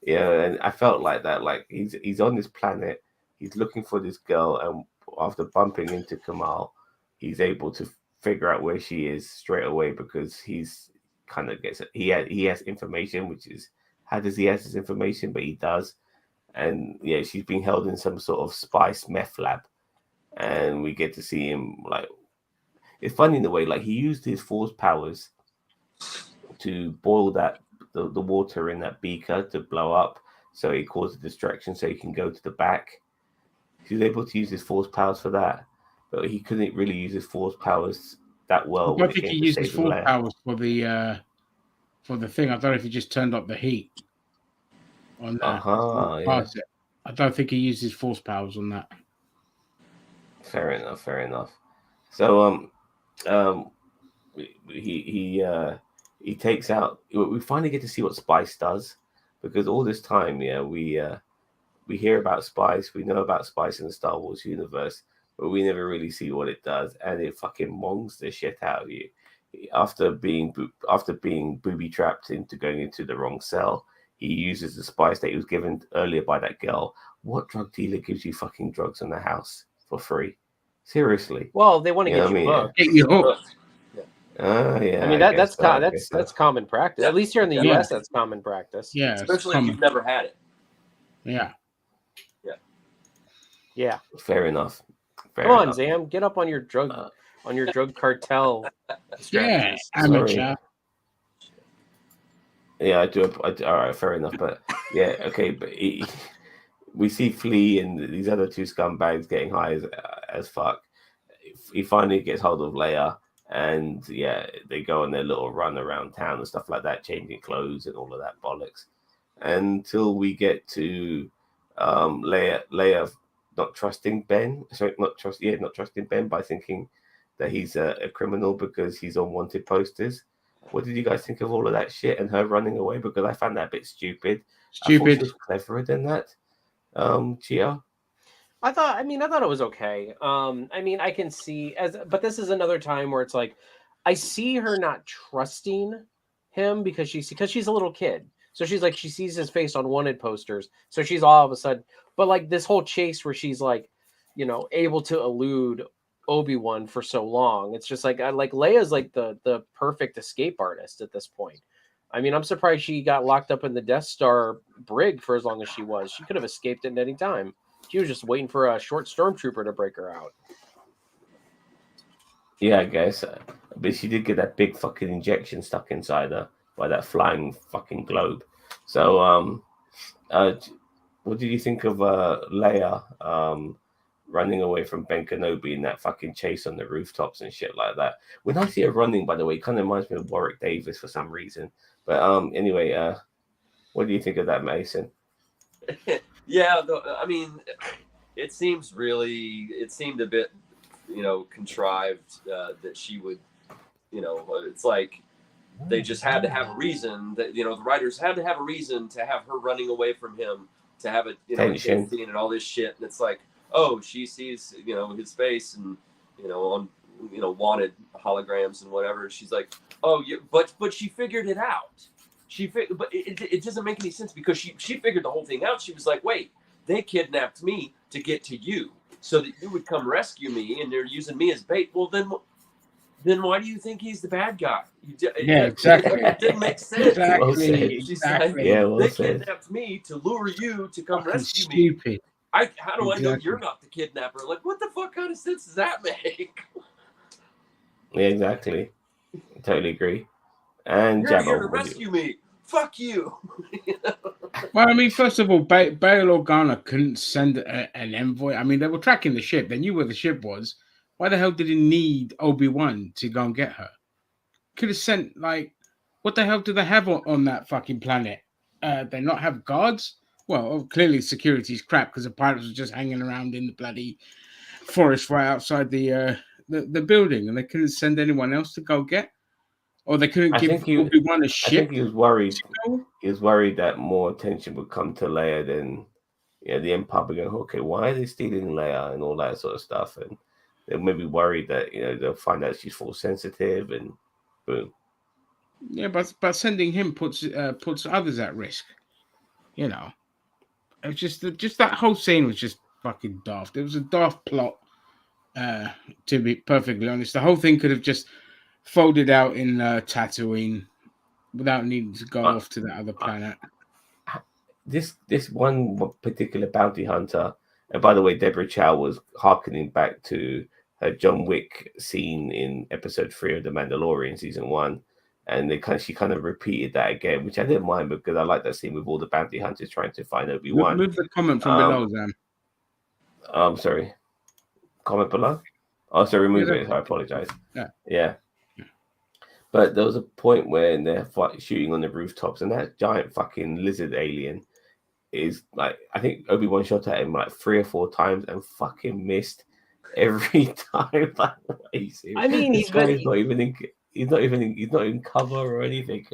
and I felt like that. Like he's on this planet, he's looking for this girl, and after bumping into Kamal, he's able to figure out where she is straight away because he's kind of he has information, which is, how does he have this information? But he does. And she's being held in some sort of spice meth lab, and we get to see him. Like, it's funny in the way, like, he used his force powers to boil the water in that beaker to blow up, so it caused a distraction so he can go to the back. He was able to use his force powers for that, but he couldn't really use his force powers that well. I think he used his force powers for the thing. I don't know if he just turned up the heat on that. I don't think he used his force powers on that. Fair enough. So he takes out. We finally get to see what Spice does, because all this time, we hear about Spice, we know about Spice in the Star Wars universe, but we never really see what it does, and it fucking mongs the shit out of you. After being booby trapped into going into the wrong cell, he uses the spice that he was given earlier by that girl. What drug dealer gives you fucking drugs in the house for free? Seriously. Well, they want to get you hooked. Get you hooked. I mean, that's common practice. At least here in the US, that's common practice. Yeah, especially if you've never had it. Yeah. Fair enough. Come on, Zam, get up on your drug cartel strategies. Yeah, amateur. Yeah, I do. All right, fair enough. But okay. But we see Flea and these other two scumbags getting high as fuck. He finally gets hold of Leia, and they go on their little run around town and stuff like that, changing clothes and all of that bollocks, until we get to Leia not trusting Ben. Not trusting Ben by thinking that he's a criminal because he's on wanted posters. What did you guys think of all of that shit and her running away? Because I found that a bit stupid. I thought she was cleverer than that. Chia? I thought it was okay. I mean, I can see but this is another time where it's like, I see her not trusting him because she's a little kid. So she's like, she sees his face on wanted posters. So she's all of a sudden, but like this whole chase where she's like, able to elude Obi-Wan for so long. It's just like, Leia's like the perfect escape artist at this point. I mean, I'm surprised she got locked up in the Death Star brig for as long as she was. She could have escaped at any time. She was just waiting for a short stormtrooper to break her out. Yeah, I guess. But she did get that big fucking injection stuck inside her by that flying fucking globe. So, what did you think of Leia running away from Ben Kenobi in that fucking chase on the rooftops and shit like that? When I see her running, by the way, it kind of reminds me of Warwick Davis for some reason. But anyway, what do you think of that, Mason? Yeah, I mean, it seemed a bit, contrived that she would, it's like they just had to have a reason that, the writers had to have a reason to have her running away from him, to have it, Tension. and all this shit. And it's like, oh, she sees, his face and, on, wanted holograms and whatever. She's like, oh, yeah, but she figured it out. But it doesn't make any sense because she figured the whole thing out. She was like, wait, they kidnapped me to get to you so that you would come rescue me, and they're using me as bait. Well, then why do you think he's the bad guy? Exactly. It didn't make sense. Exactly. Like, they kidnapped me to lure you to come rescue stupid. me. How do I know you're not the kidnapper? Like, what the fuck kind of sense does that make? Yeah, exactly. I totally agree. And You're here to rescue me. Fuck you. Well, I mean, first of all, Bail Organa couldn't send an envoy. I mean, they were tracking the ship. They knew where the ship was. Why the hell did he need Obi-Wan to go and get her? Could have sent, what the hell do they have on that fucking planet? They not have guards? Well, clearly security's crap because the pirates were just hanging around in the bloody forest right outside the building, and they couldn't send anyone else to go get. Or they couldn't give Obi-Wan a ship. I think he was worried. He was worried that more attention would come to Leia than, the Empire would go, okay, why are they stealing Leia and all that sort of stuff? And they may be worried that they'll find out she's force sensitive, and boom. Yeah, but sending him puts others at risk. It's just that whole scene was just fucking daft. It was a daft plot. To be perfectly honest, the whole thing could have just folded out in Tatooine without needing to go off to that other planet. This one particular bounty hunter, and by the way, Deborah Chow was hearkening back to her John Wick scene in episode 3 of The Mandalorian season 1, and she kind of repeated that again, which I didn't mind because I like that scene with all the bounty hunters trying to find Obi-Wan. Move the comment from below, Zam. I'm sorry. Comment below? Oh, sorry, remove it. I apologize. Yeah. But there was a point where they're shooting on the rooftops, and that giant fucking lizard alien is like, I think Obi-Wan shot at him like 3 or 4 times and fucking missed every time. Like, I mean, he's not even in cover or anything.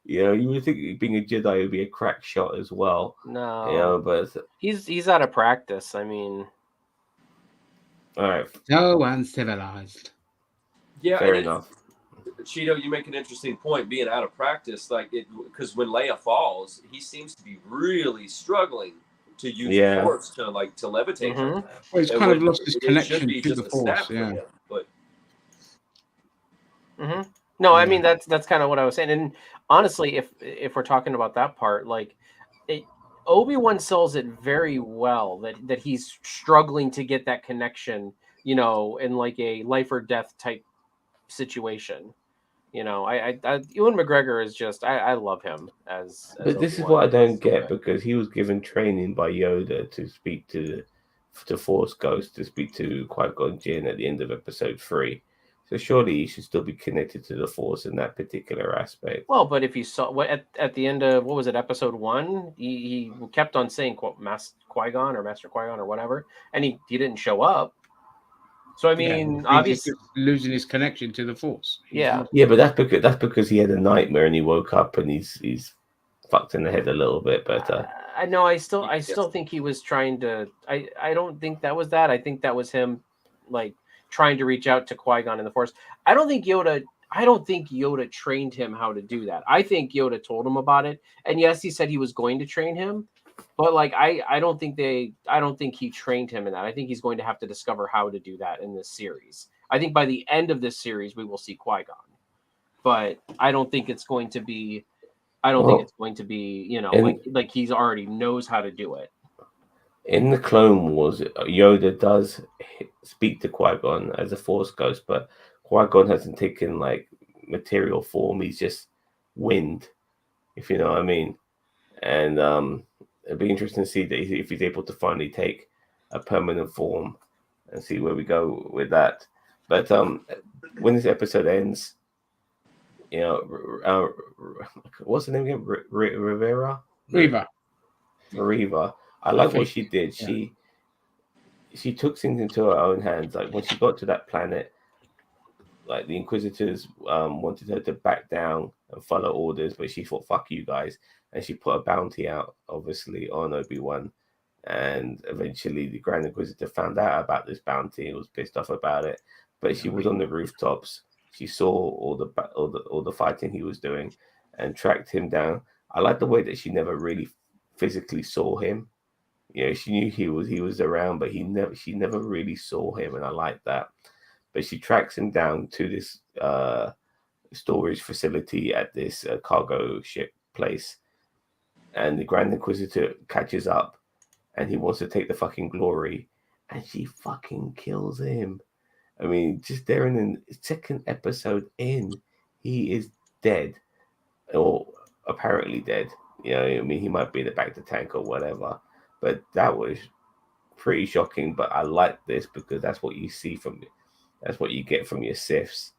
You would think being a Jedi would be a crack shot as well. No, but he's out of practice. I mean, all right, so uncivilized. Yeah, fair enough. Cheeto, you make an interesting point. Being out of practice, because when Leia falls, he seems to be really struggling to use the Force to levitate her. Well, he's kind of lost his connection to the Force. Yeah. But no, I mean that's kind of what I was saying. And honestly, if we're talking about that part, Obi-Wan sells it very well that he's struggling to get that connection, in like a life or death type situation. Ewan McGregor is just, I love him as but this is what I don't get, because he was given training by Yoda to speak to Force Ghost, to speak to Qui-Gon Jinn at the end of episode 3. So surely he should still be connected to the Force in that particular aspect. Well, but if you saw at the end of, what was it, episode 1, he kept on saying Master Qui-Gon or whatever, and he didn't show up. So I mean, obviously losing his connection to the Force. Yeah, but that's because he had a nightmare and he woke up and he's fucked in the head a little bit. But I know. I still think he was trying to. I don't think that was that. I think that was him, like trying to reach out to Qui-Gon in the Force. I don't think Yoda trained him how to do that. I think Yoda told him about it, and yes, he said he was going to train him, but like I don't think he trained him in that. I think he's going to have to discover how to do that in this series. I think by the end of this series we will see Qui-Gon, but I don't think it's going to be. think it's going to be, like he's already knows how to do it. In the Clone Wars, Yoda does speak to Qui-Gon as a Force ghost, but Qui-Gon hasn't taken like material form. He's just wind, if you know what I mean. And it'd be interesting to see that if he's able to finally take a permanent form and see where we go with that. But when this episode ends, what's the name again? Reva. I like what she did. Yeah. She took things into her own hands. Like when she got to that planet, like the Inquisitors wanted her to back down and follow orders, but she thought, "Fuck you guys," and she put a bounty out, obviously, on Obi-Wan. And eventually, the Grand Inquisitor found out about this bounty and was pissed off about it. But she was on the rooftops. She saw all the fighting he was doing, and tracked him down. I like the way that she never really physically saw him. She knew he was around, but she never really saw him, and I like that. But she tracks him down to this storage facility at this cargo ship place, and the Grand Inquisitor catches up, and he wants to take the fucking glory, and she fucking kills him. I mean, just there in the second episode in, he is dead, or apparently dead. I mean, he might be in the back of the tank or whatever. But that was pretty shocking. But I like this because that's what you see that's what you get from your Siths.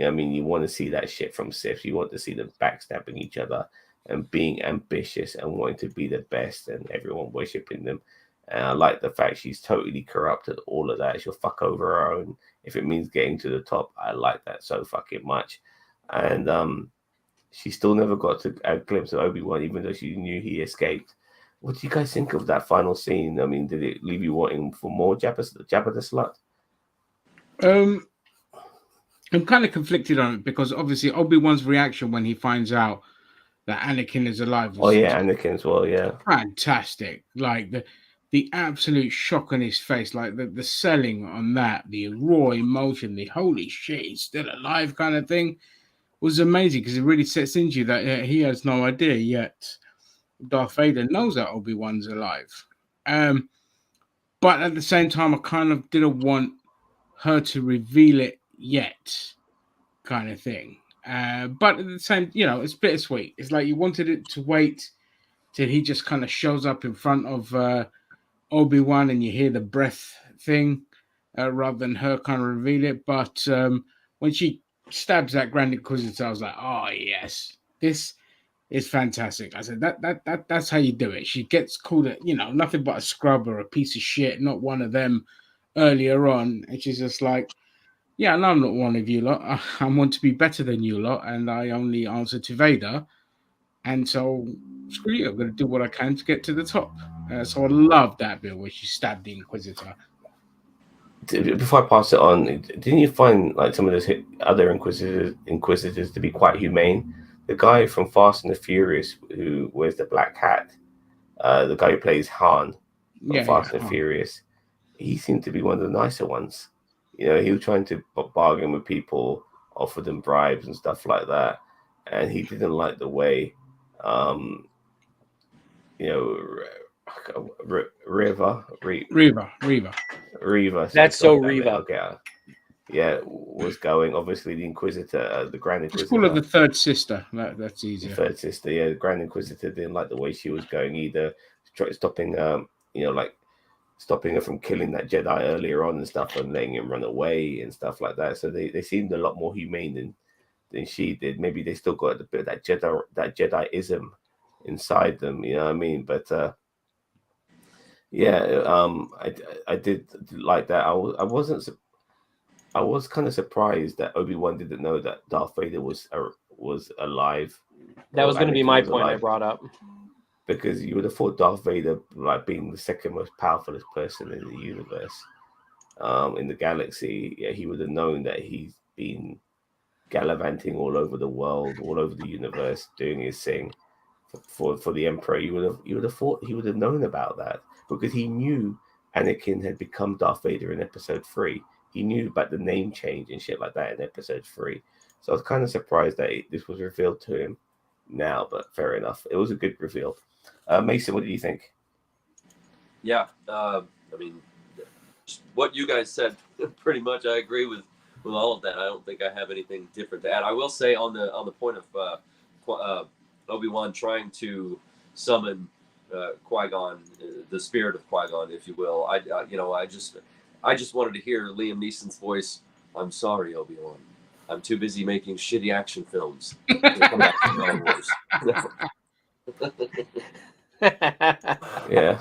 I mean, you want to see that shit from Siths. You want to see them backstabbing each other and being ambitious and wanting to be the best and everyone worshipping them. And I like the fact she's totally corrupted all of that. She'll fuck over her own if it means getting to the top. I like that so fucking much. And she still never got a glimpse of Obi-Wan, even though she knew he escaped. What do you guys think of that final scene? I mean, did it leave you wanting for more Jabba the Slut? I'm kind of conflicted on it because obviously Obi-Wan's reaction when he finds out that Anakin is alive. Anakin as well, yeah. Fantastic. Like the absolute shock on his face, like the selling on that, the raw emotion, the holy shit, he's still alive kind of thing was amazing because it really sets into you that he has no idea yet. Darth Vader knows that Obi-Wan's alive. But at the same time, I kind of didn't want her to reveal it yet, kind of thing. But at the same, it's bittersweet. It's like you wanted it to wait till he just kind of shows up in front of Obi-Wan and you hear the breath thing rather than her kind of reveal it. But when she stabs that Grand Inquisitor, I was like, oh, yes, this is fantastic. I said, that's how you do it. She gets called nothing but a scrub or a piece of shit, not one of them earlier on. And she's just like, yeah, no, I'm not one of you lot. I want to be better than you lot, and I only answer to Vader. And so, screw you. I'm going to do what I can to get to the top. So I love that bit where she stabbed the Inquisitor. Before I pass it on, didn't you find like some of those other Inquisitors to be quite humane? The guy from Fast and the Furious who wears the black hat, the guy who plays Han from Fast and Furious, he seemed to be one of the nicer ones. He was trying to bargain with people, offer them bribes and stuff like that, and he didn't like the way, Reva. That's so Reva. Okay. Yeah, was going. Obviously, the Inquisitor, the Grand Inquisitor. Just call her the third sister. That's easier. The third sister, yeah. The Grand Inquisitor didn't like the way she was going either. Stopping, stopping her from killing that Jedi earlier on and stuff, and letting him run away and stuff like that. So they seemed a lot more humane than she did. Maybe they still got a bit of that Jediism inside them. You know what I mean? But I did like that. I was kind of surprised that Obi-Wan didn't know that Darth Vader was alive. That was going to be my point I brought up. because you would have thought Darth Vader, like being the second most powerful person in the universe, in the galaxy, yeah, he would have known that he's been gallivanting all over the world, all over the universe, doing his thing for the Emperor. You would have thought he would have known about that, because he knew Anakin had become Darth Vader in Episode 3. He knew about the name change and shit like that in Episode 3. So I was kind of surprised that this was revealed to him now, but fair enough. It was a good reveal. Mason, what do you think? Yeah, I mean, what you guys said, pretty much, I agree with all of that. I don't think I have anything different to add. I will say on the point of Obi-Wan trying to summon Qui-Gon, the spirit of Qui-Gon, if you will. I just wanted to hear Liam Neeson's voice. I'm sorry, Obi-Wan. I'm too busy making shitty action films. Come back to Star Wars. Yeah.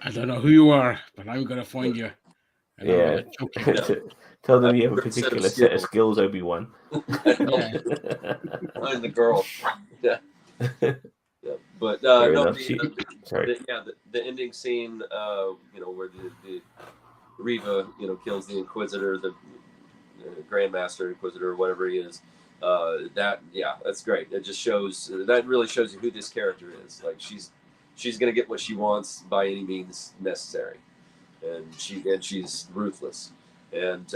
I don't know who you are, but I'm gonna find you. And Yeah. Tell them you have a particular set of skills, Obi-Wan. Yeah. I'm the girl. Yeah. Yeah. But the ending scene, where the Reva, kills the Inquisitor, the Grandmaster Inquisitor, or whatever he is. That's great. It just really shows you who this character is. Like she's gonna get what she wants by any means necessary, and she's ruthless. And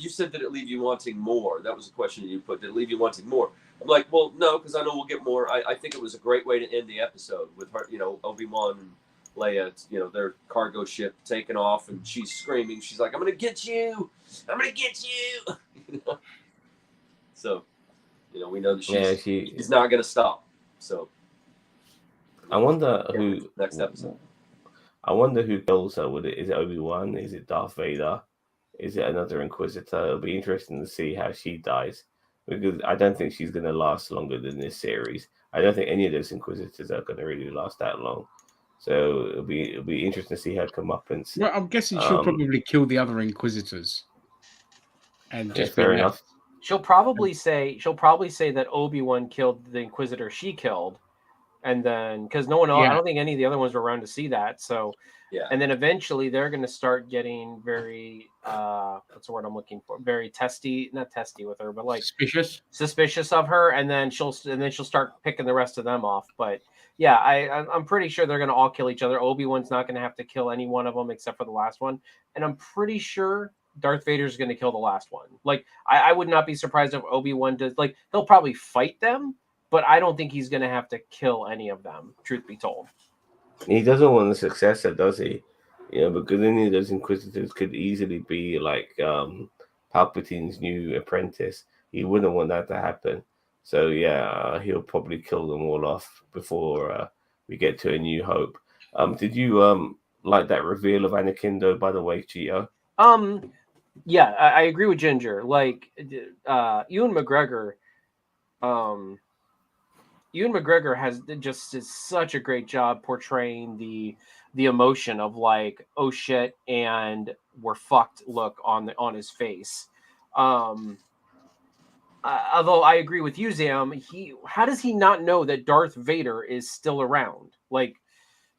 you said that it leave you wanting more. That was a question that you put. Did it leave you wanting more? I'm like, well, no, because I know we'll get more. I think it was a great way to end the episode with her, Obi-Wan and Leia, their cargo ship taking off, and she's screaming. She's like, I'm going to get you. I'm going to get you. So, we know that she's not going to stop. So, I wonder who next episode. I wonder who kills her. Is it Obi-Wan? Is it Darth Vader? Is it another Inquisitor? It'll be interesting to see how she dies, because I don't think she's going to last longer than this series. I don't think any of those Inquisitors are going to really last that long. So it'll be interesting to see her come up and. Well, I'm guessing she'll probably kill the other Inquisitors. And just fair enough. She'll probably say that Obi-Wan killed the Inquisitor she killed, and then because no one else, I don't think any of the other ones were around to see that. So yeah, and then eventually they're going to start getting very what's the word I'm looking for? Very not testy with her, but like suspicious of her, and then she'll start picking the rest of them off. But yeah, I'm pretty sure they're going to all kill each other. Obi-Wan's not going to have to kill any one of them except for the last one, and I'm pretty sure Darth Vader's going to kill the last one. Like I would not be surprised if Obi-Wan does. Like they'll probably fight them, but I don't think he's going to have to kill any of them. Truth be told, he doesn't want a successor, does he? Because any of those Inquisitors could easily be like Palpatine's new apprentice. He wouldn't want that to happen. So yeah, he'll probably kill them all off before we get to A New Hope. Did you like that reveal of Anakin, though? By the way, Gio? Yeah, I agree with Ginger. Like Ewan McGregor has is such a great job portraying the emotion of like, oh shit, and we're fucked look on his face. Although I agree with you, Zam, how does he not know that Darth Vader is still around? Like,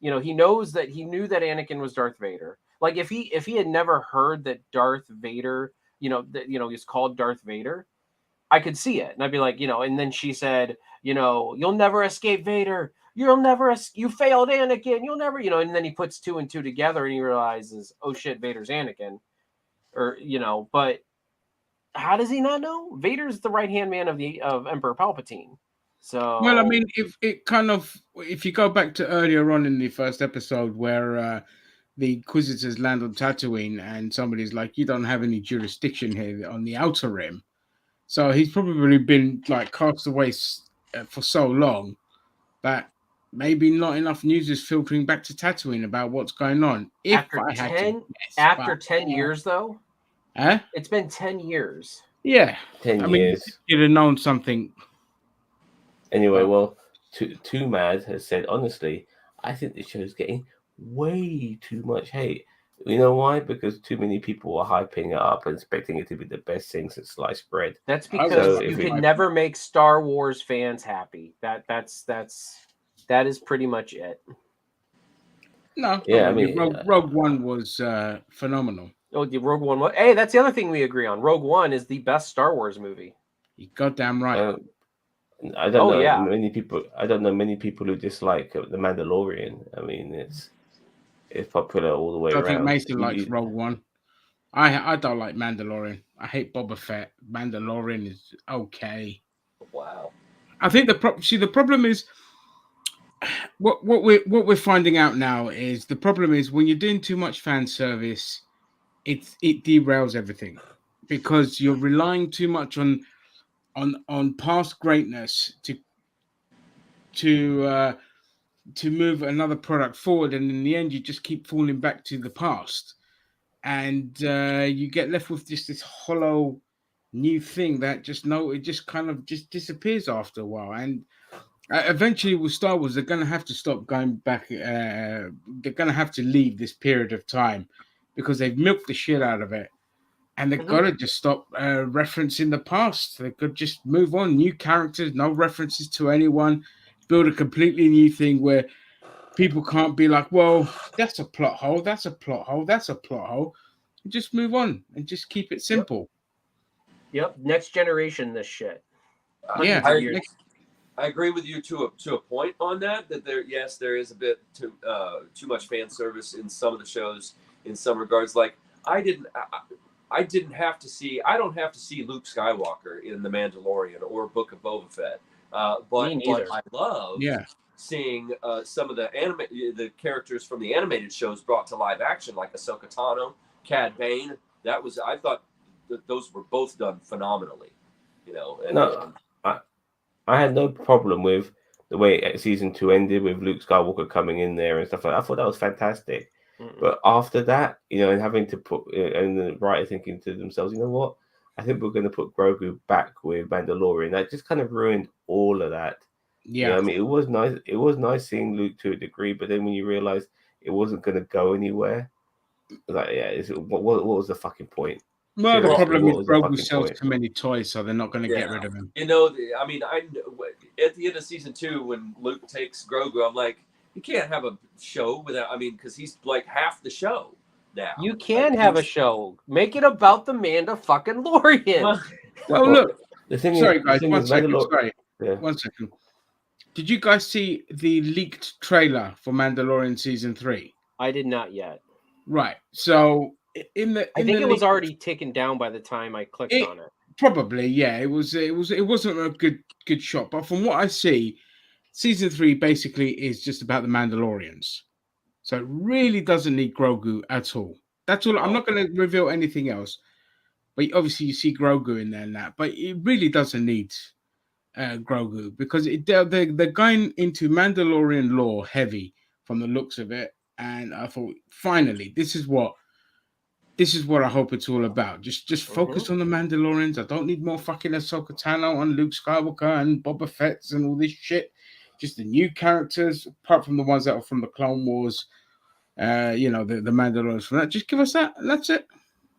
he knew that Anakin was Darth Vader. Like if he had never heard that Darth Vader, is called Darth Vader, I could see it. And I'd be like, and then she said, you'll never escape Vader. You failed Anakin. You'll never, and then he puts two and two together and he realizes, oh shit, Vader's Anakin. Or, but how does he not know? Vader's the right-hand man of Emperor Palpatine. So well, I mean, if you go back to earlier on in the first episode where the Inquisitors land on Tatooine and somebody's like, you don't have any jurisdiction here on the Outer Rim. So he's probably been like cast away for so long that maybe not enough news is filtering back to Tatooine about what's going on. After 10 years, though? Huh? It's been 10 years. Yeah. 10 years. You'd have known something. Anyway, well, Too Mad has said, honestly, I think the show's getting way too much hate. You know why? Because too many people are hyping it up and expecting it to be the best thing since sliced bread. That's I because So you if can it, never make Star Wars fans happy. That is pretty much it. No, Yeah, not I really. mean, Rogue One was phenomenal. Oh, the Rogue One. Hey, that's the other thing we agree on. Rogue One is the best Star Wars movie. You're goddamn right. I don't Oh, know yeah. many people. I don't know many people who dislike the Mandalorian. I mean, it's popular all the way I think around. Mason likes Rogue One. I don't like Mandalorian. I hate Boba Fett. Mandalorian is okay. Wow. I think the problem is what we're finding out now is the problem is when you're doing too much fan service, it derails everything because you're relying too much on past greatness to move another product forward, and in the end, you just keep falling back to the past, and you get left with just this hollow new thing that it just kind of just disappears after a while, and eventually with Star Wars, they're going to have to stop going back. They're going to have to leave this period of time because they've milked the shit out of it. And they've got to just stop referencing the past. They could just move on. New characters, no references to anyone. Build a completely new thing where people can't be like, well, that's a plot hole. That's a plot hole. That's a plot hole. Just move on and just keep it simple. Yep. Next generation, this shit. Yeah. Hundreds of years. I agree with you to a point on that. That there is a bit too much fan service in some of the shows in some regards. Like I don't have to see Luke Skywalker in The Mandalorian or Book of Boba Fett. But I love seeing some of the characters from the animated shows brought to live action, like Ahsoka Tano, Cad Bane. I thought that those were both done phenomenally. You know, and, I had no problem with the way season 2 ended with Luke Skywalker coming in there and stuff like that. I thought that was fantastic. But after that, and having to put, and the writer thinking to themselves, you know what? I think we're going to put Grogu back with Mandalorian. That just kind of ruined all of that. Yeah. I mean, it was nice. It was nice seeing Luke to a degree, but then when you realize it wasn't going to go anywhere, like, what was the fucking point? Well, the problem is Grogu sells too many toys, so they're not going to get rid of him. At the end of season 2, when Luke takes Grogu, I'm like, you can't have a show without. Because he's like half the show now. You can have a show. Make it about the Mandalorian. Well, look. Sorry, guys. One second. Did you guys see the leaked trailer for Mandalorian season 3? I did not yet. Right. So I think it was already taken down by the time I clicked on it. Probably, yeah. It wasn't a good shot, but from what I see, season 3 basically is just about the Mandalorians. So it really doesn't need Grogu at all. That's all. I'm not going to reveal anything else. But obviously you see Grogu in there and that. But it really doesn't need Grogu because they're going into Mandalorian lore heavy from the looks of it. And I thought, finally, this is what I hope it's all about. Just focus on the Mandalorians. I don't need more fucking Ahsoka Tano and Luke Skywalker and Boba Fett and all this shit. Just the new characters, apart from the ones that are from the Clone Wars, the Mandalorians from that. Just give us that. That's it.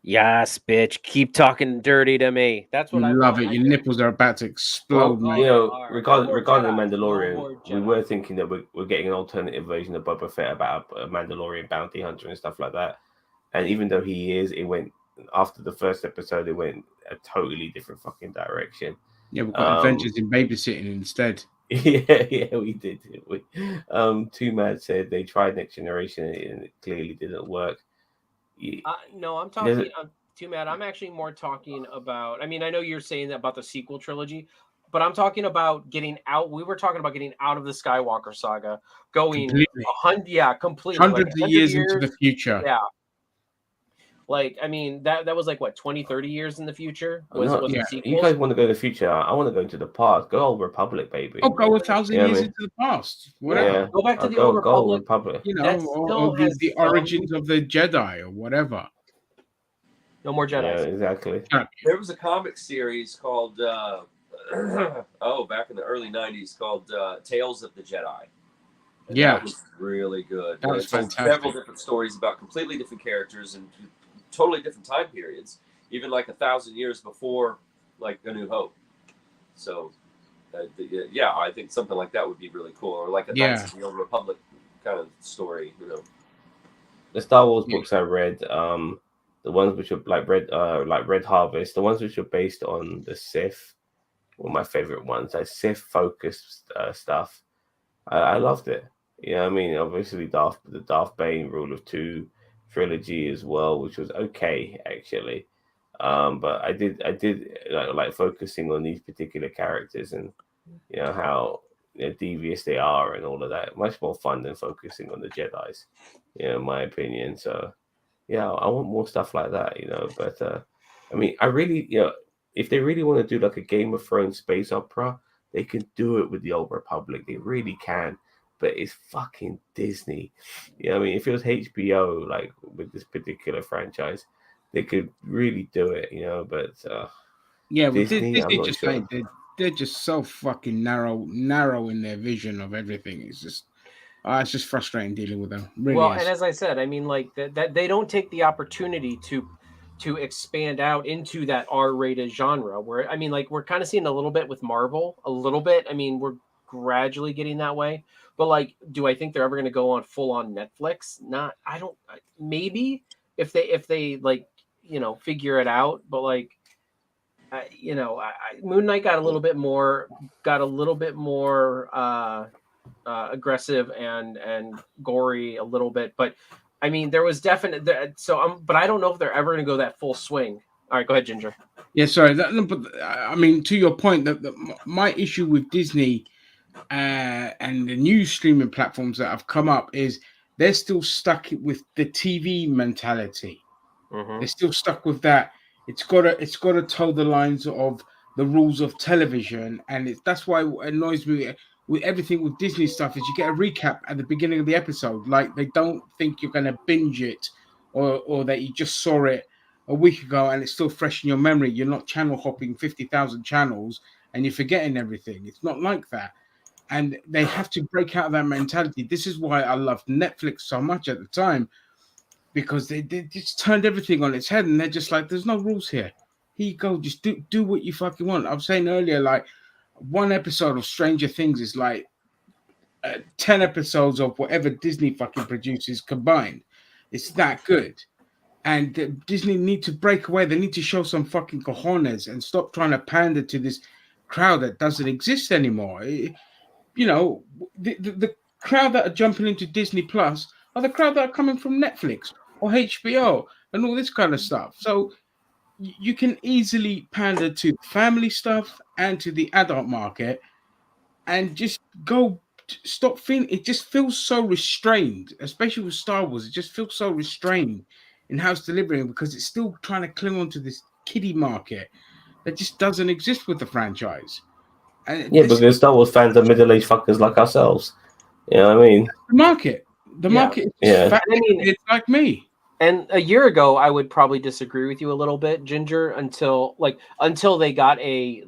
Yes, bitch. Keep talking dirty to me. That's what I love it. Your nipples are about to explode, mate. Regarding the Mandalorian, we were thinking that we're getting an alternative version of Boba Fett about a Mandalorian bounty hunter and stuff like that. And even though it went after the first episode, it went a totally different fucking direction. Yeah, we've got Adventures in Babysitting instead. Yeah, we did. Too Mad said they tried Next Generation and it clearly didn't work. No, I'm talking. Too Mad. I'm actually more talking about. I know you're saying that about the sequel trilogy, but I'm talking about getting out. We were talking about getting out of the Skywalker saga, going completely. Hundreds of years into the future. Yeah. That was like what 20, 30 years in the future. You guys want to go to the future? I want to go into the past. Go Old Republic, baby. Go 1,000 years into the past. Whatever. Yeah. Go back to the Old Republic. Or the origins of the Jedi or whatever. No more Jedi. Yeah, exactly. There was a comic series called back in the early '90s called Tales of the Jedi. And Yeah. that was really good. That And was it told fantastic. several different stories about completely different characters and totally different time periods, even like 1,000 years before, like A New Hope. So, yeah, I think something like that would be really cool, or like a Knights of the Old Republic kind of story, you know. The Star Wars books I read, the ones which are like Red Harvest, the ones which are based on the Sith, were my favorite ones. Like Sith focused stuff. I loved it. You know what I mean? Obviously, the Darth Bane Rule of Two trilogy as well, which was okay actually. But I did like focusing on these particular characters and you know how devious they are and all of that. Much more fun than focusing on the Jedi's, you know, in my opinion. So yeah, I want more stuff like that, you know. But I mean, I really, you know, if they really want to do like a Game of Thrones space opera, they can do it with the Old Republic. They really can. But it's fucking Disney. You know what I mean? If it was HBO, like with this particular franchise, they could really do it, you know. But yeah, well, Disney, I'm not just sure. like they're just so fucking narrow in their vision of everything. It's just frustrating dealing with them. Really well, is. and as I said, I mean, like that they don't take the opportunity to expand out into that R-rated genre. Where I mean, like we're kind of seeing a little bit with Marvel, a little bit. I mean, we're gradually getting that way. But like, do I think they're ever going to go on full on Netflix? Not. I don't. Maybe if they like figure it out. But like, Moon Knight got a little bit more aggressive and gory a little bit, but I mean there was definite. But I don't know if they're ever going to go that full swing. All right, go ahead, Ginger. Yeah, sorry. But I mean, to your point, that my issue with Disney and the new streaming platforms that have come up is they're still stuck with the TV mentality. Mm-hmm. They're still stuck with that. It's gotta toe the lines of the rules of television, and that's why it annoys me with everything with Disney stuff is you get a recap at the beginning of the episode. Like they don't think you're gonna binge it or that you just saw it a week ago and it's still fresh in your memory. You're not channel hopping 50,000 channels and you're forgetting everything. It's not like that. And they have to break out of that mentality. This is why I loved Netflix so much at the time, because they just turned everything on its head and they're just like, there's no rules here. Here you go, just do what you fucking want. I was saying earlier, like one episode of Stranger Things is like 10 episodes of whatever Disney fucking produces combined. It's that good. And Disney need to break away. They need to show some fucking cojones and stop trying to pander to this crowd that doesn't exist anymore. The crowd that are jumping into Disney Plus are the crowd that are coming from Netflix or HBO and all this kind of stuff. So you can easily pander to family stuff and to the adult market and just stop feeling. It just feels so restrained, especially with Star Wars. It just feels so restrained in how it's delivering because it's still trying to cling on to this kiddie market that just doesn't exist with the franchise. And yeah, because Star Wars fans are middle-aged fuckers like ourselves. You know what I mean? The market is fat. I mean, it's like me. And a year ago, I would probably disagree with you a little bit, Ginger, until they got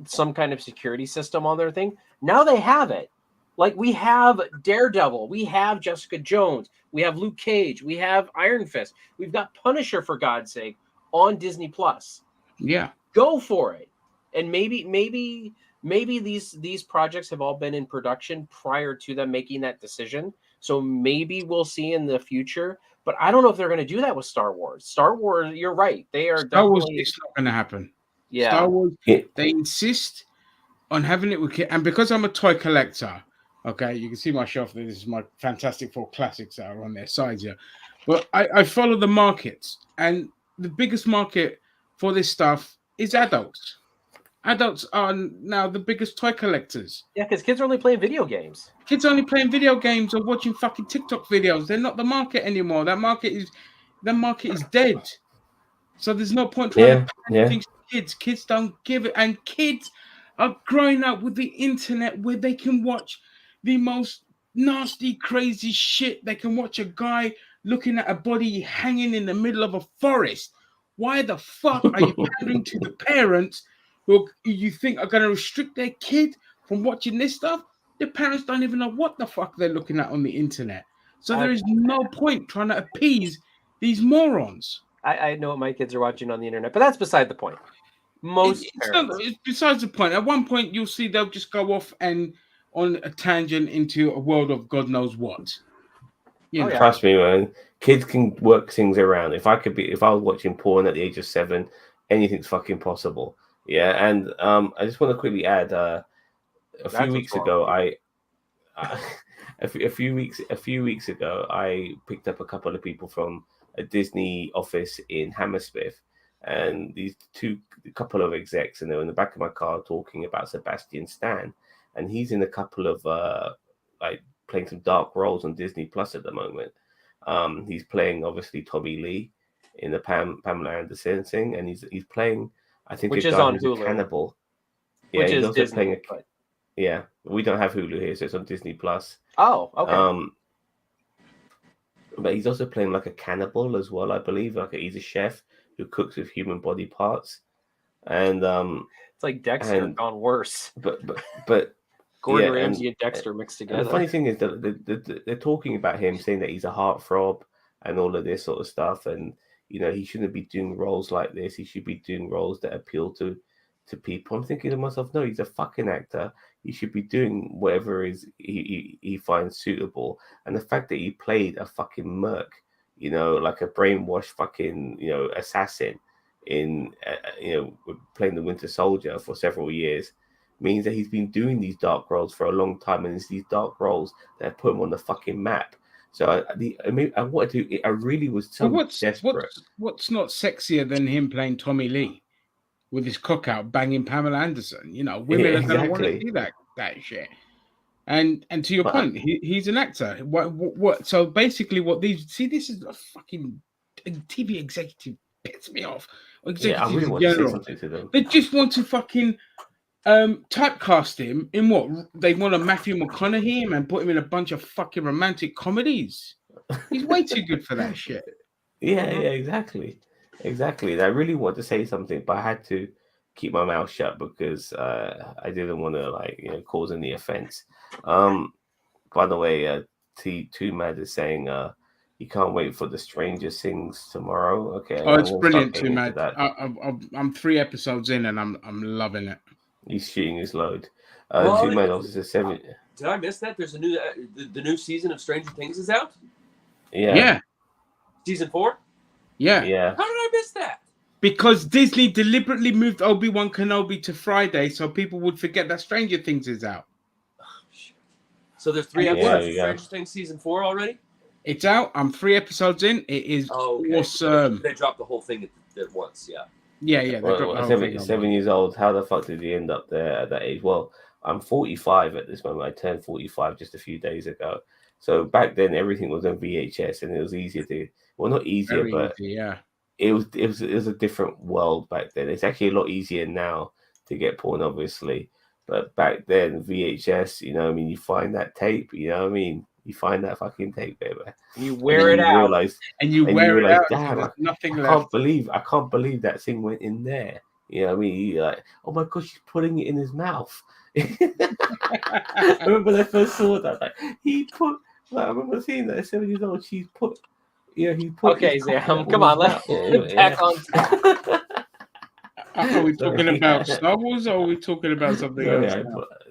some kind of security system on their thing. Now they have it. Like we have Daredevil, we have Jessica Jones, we have Luke Cage, we have Iron Fist, we've got Punisher for God's sake on Disney Plus. Yeah, go for it. And maybe these projects have all been in production prior to them making that decision. So maybe we'll see in the future. But I don't know if they're going to do that with Star Wars. Star Wars, you're right. They are Star Wars, definitely. it's not going to happen. Yeah. Star Wars, they insist on having it with kids. And because I'm a toy collector, okay, you can see my shelf. This is my Fantastic Four classics that are on their sides here. But I follow the markets. And the biggest market for this stuff is adults. Adults are now the biggest toy collectors. Yeah, because kids are only playing video games. Kids are only playing video games or watching fucking TikTok videos. They're not the market anymore. That market is dead. So there's no point trying to pack things to kids. Kids don't give it. And kids are growing up with the internet where they can watch the most nasty, crazy shit. They can watch a guy looking at a body hanging in the middle of a forest. Why the fuck are you pandering to the parents who you think are going to restrict their kid from watching this stuff? the parents don't even know what the fuck they're looking at on the internet. So there is no point trying to appease these morons. I know what my kids are watching on the internet, but that's beside the point. It's besides the point. At one point, you'll see they'll just go off and on a tangent into a world of God knows what. You know. Trust me, man. Kids can work things around. If I was watching porn at the age of 7, anything's fucking possible. Yeah, and I just want to quickly add. A few weeks ago, I picked up a couple of people from a Disney office in Hammersmith, and these couple of execs, and they were in the back of my car talking about Sebastian Stan, and he's in a couple of like playing some dark roles on Disney Plus at the moment. He's playing obviously Tommy Lee in the Pamela Anderson thing, and he's playing, I think, which a is guy on who's Hulu. a cannibal. Yeah, which he's is also Disney, playing Yeah, we don't have Hulu here, so it's on Disney Plus. Oh, okay. But he's also playing like a cannibal as well, I believe. He's a chef who cooks with human body parts, and it's like Dexter gone worse. But Gordon Ramsay and Dexter mixed together. And the funny thing is that they're talking about him, saying that he's a heartthrob and all of this sort of stuff, and he shouldn't be doing roles like this. He should be doing roles that appeal to people. I'm thinking to myself, no, he's a fucking actor. He should be doing whatever he finds suitable. And the fact that he played a fucking merc, like a brainwashed fucking assassin in playing the Winter Soldier for several years, means that he's been doing these dark roles for a long time, and it's these dark roles that have put him on the fucking map. So I wanted to. I really was so desperate. What's not sexier than him playing Tommy Lee with his cock out banging Pamela Anderson? Women are going to want to see that shit. And to your point, he's an actor. What? So basically, this is a fucking TV executive pissed me off. I really want to say something to them. They just want to fucking typecast him in what they want to Matthew McConaughey him and put him in a bunch of fucking romantic comedies. He's way too good for that shit. Yeah, exactly. I really want to say something, but I had to keep my mouth shut because I didn't want to cause any offense. By the way, T2 Mad is saying you can't wait for the Stranger Things tomorrow. Okay. Oh, it's brilliant, Too Mad. I'm 3 episodes in and I'm loving it. He's shooting his load. Too Mad also says 7. Did I miss that? There's a new the new season of Stranger Things is out. Yeah. Season 4. Yeah. How did I miss that? Because Disney deliberately moved Obi Wan Kenobi to Friday so people would forget that Stranger Things is out. Oh, shit. So there's 3 episodes of Stranger Things season 4 already? It's out. I'm 3 episodes in. It is awesome. They dropped the whole thing at once, yeah. Yeah. Well, 7 years old. How the fuck did he end up there at that age? Well, I'm 45 at this moment. I turned 45 just a few days ago. So back then, everything was on VHS, and it was easier to. Well, not easier, but it was a different world back then. It's actually a lot easier now to get porn, obviously. But back then, VHS, you find that tape, you find that fucking tape, baby. You wear it out. You realize, damn, I can't believe that thing went in there. You're like, oh my gosh, she's putting it in his mouth. I remember when I first saw that. I remember seeing that at 7 years old. He put. Okay, Sam, come on, let's back on track. Are we talking about Star Wars or are we talking about something else?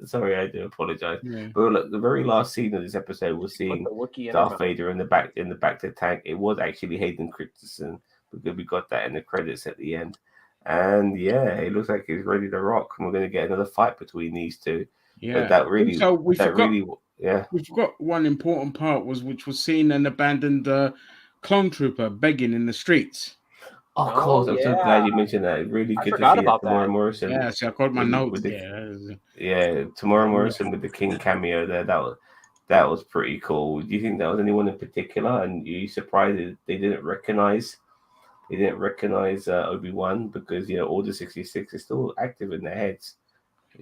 Sorry, I do apologize. Yeah. But look, the very last scene of this episode was seeing Darth Vader in the back of the tank. It was actually Hayden Christensen because we got that in the credits at the end. And it looks like he's ready to rock. And we're going to get another fight between these two. Yeah, but that really, so we forgot one important part which was seeing an abandoned clone trooper begging in the streets. Of course, I'm so glad you mentioned that. It's really good to see Tamora Morrison. Yeah, so I got my notes. Tamora Morrison with the King cameo there. That was pretty cool. Do you think that was anyone in particular? And are you surprised that they didn't recognize Obi-Wan because Order 66 is still active in their heads.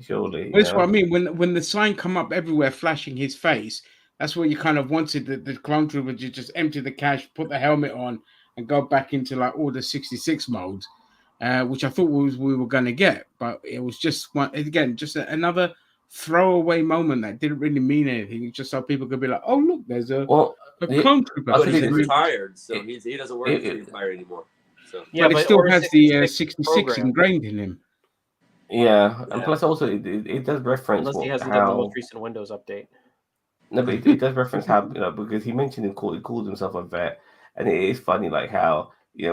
Surely. That's what I mean. When the sign come up everywhere flashing his face, that's what you kind of wanted the clone trooper to just empty the cache, put the helmet on, and go back into like Order 66 mode, which I thought we were going to get, but it was just another throwaway moment that didn't really mean anything. It's just so people could be like, "Oh, look, there's a the- clone trooper." But think he's it's- retired, so he doesn't work for the Empire anymore. So Yeah, but it still Order has the 66 66 program, ingrained in him. Yeah, and Yeah. plus also it does reference unless he hasn't how done the most recent Windows update. no, but it does reference how because he mentioned he called himself a vet, and it is funny like how a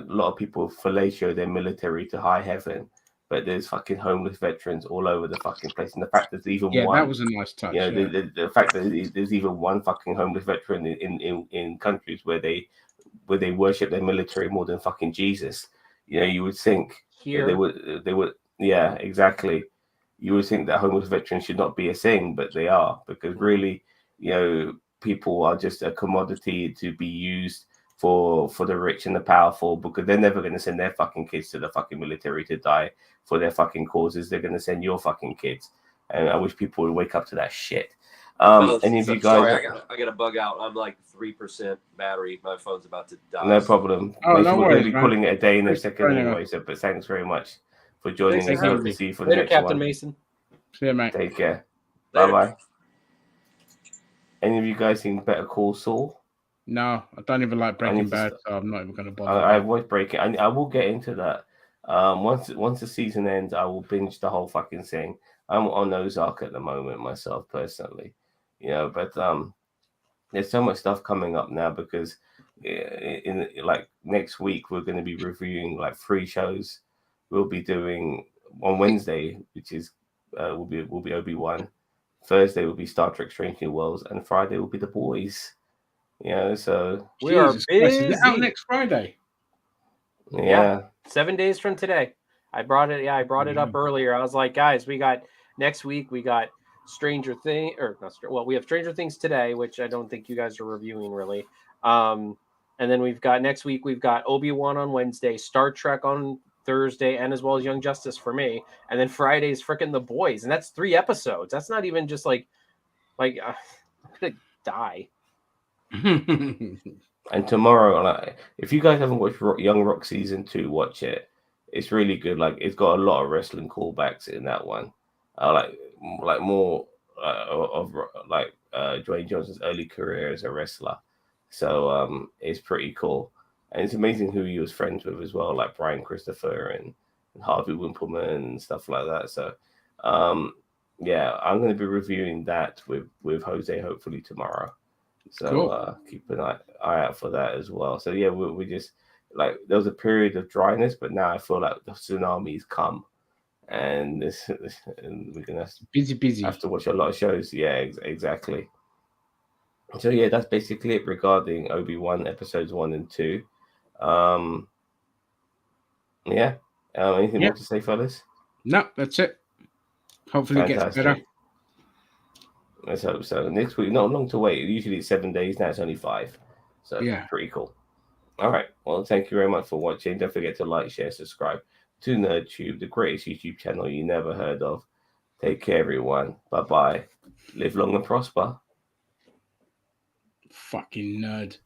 lot of people fellatio their military to high heaven, but there's fucking homeless veterans all over the fucking place, and the fact that there's even Yeah, one, that was a nice touch. the fact that there's even one fucking homeless veteran in countries where they worship their military more than fucking Jesus, you would think Here, they would yeah, exactly. You would think that homeless veterans should not be a thing, but they are, because really, people are just a commodity to be used for the rich and the powerful, because they're never going to send their fucking kids to the fucking military to die for their fucking causes. They're going to send your fucking kids, and I wish people would wake up to that shit. Any of you guys? Sorry, I got to bug out. I'm like 3% battery. My phone's about to die. No problem. Oh, no we're going worries, to be man. calling it a day in a Thanks for second joining anyway. So, but thanks very much for joining Thanks us. for Hope having to see you for the later, next Captain one. Mason. Yeah, mate. Take care. Later. Bye bye. Any of you guys seen Better Call Saul? No, I don't even like Breaking to Bad, so I'm not even going to bother. I watched Breaking. I will get into that. Once the season ends, I will binge the whole fucking thing. I'm on Ozark at the moment myself personally, but there's so much stuff coming up now because in like next week we're going to be reviewing like 3 shows. We'll be doing on Wednesday, which is will be Obi-Wan. Thursday will be Star Trek: Strange New Worlds, and Friday will be The Boys. So We are Jesus Christ, is it out busy. next Friday? yeah. 7 days from today. I brought it. Yeah, I brought it up earlier. I was like, guys, we got next week. We got Stranger Things, or not? Well, we have Stranger Things today, which I don't think you guys are reviewing really. And then we've got next week. We've got Obi-Wan on Wednesday, Star Trek on Thursday, and as well as Young Justice for me. And then Friday's freaking The Boys, and that's 3 episodes. That's not even just like I'm gonna die. And tomorrow, like, if you guys haven't watched Young Rock season 2, watch it. It's really good. Like, it's got a lot of wrestling callbacks in that one. Like more of like Dwayne Johnson's early career as a wrestler. So it's pretty cool, and it's amazing who he was friends with as well, like Brian Christopher and Harvey Wimpleman and stuff like that. So yeah, I'm going to be reviewing that with Jose hopefully tomorrow. So Cool. keep an eye out for that as well. So yeah, we just like there was a period of dryness, but now I feel like the tsunami's come, and and we're gonna busy. have to watch a lot of shows. Yeah, exactly. So yeah, that's basically it regarding Obi-Wan episodes 1 and 2. Anything more to say, fellas? No, that's it. Hopefully it gets better. Let's hope so. Next week, not long to wait. Usually it's 7 days. Now it's only 5. So yeah, pretty cool. All right. Well, thank you very much for watching. Don't forget to like, share, subscribe to NerdTube, the greatest YouTube channel you never heard of. Take care, everyone. Bye-bye. Live long and prosper. fucking nerd.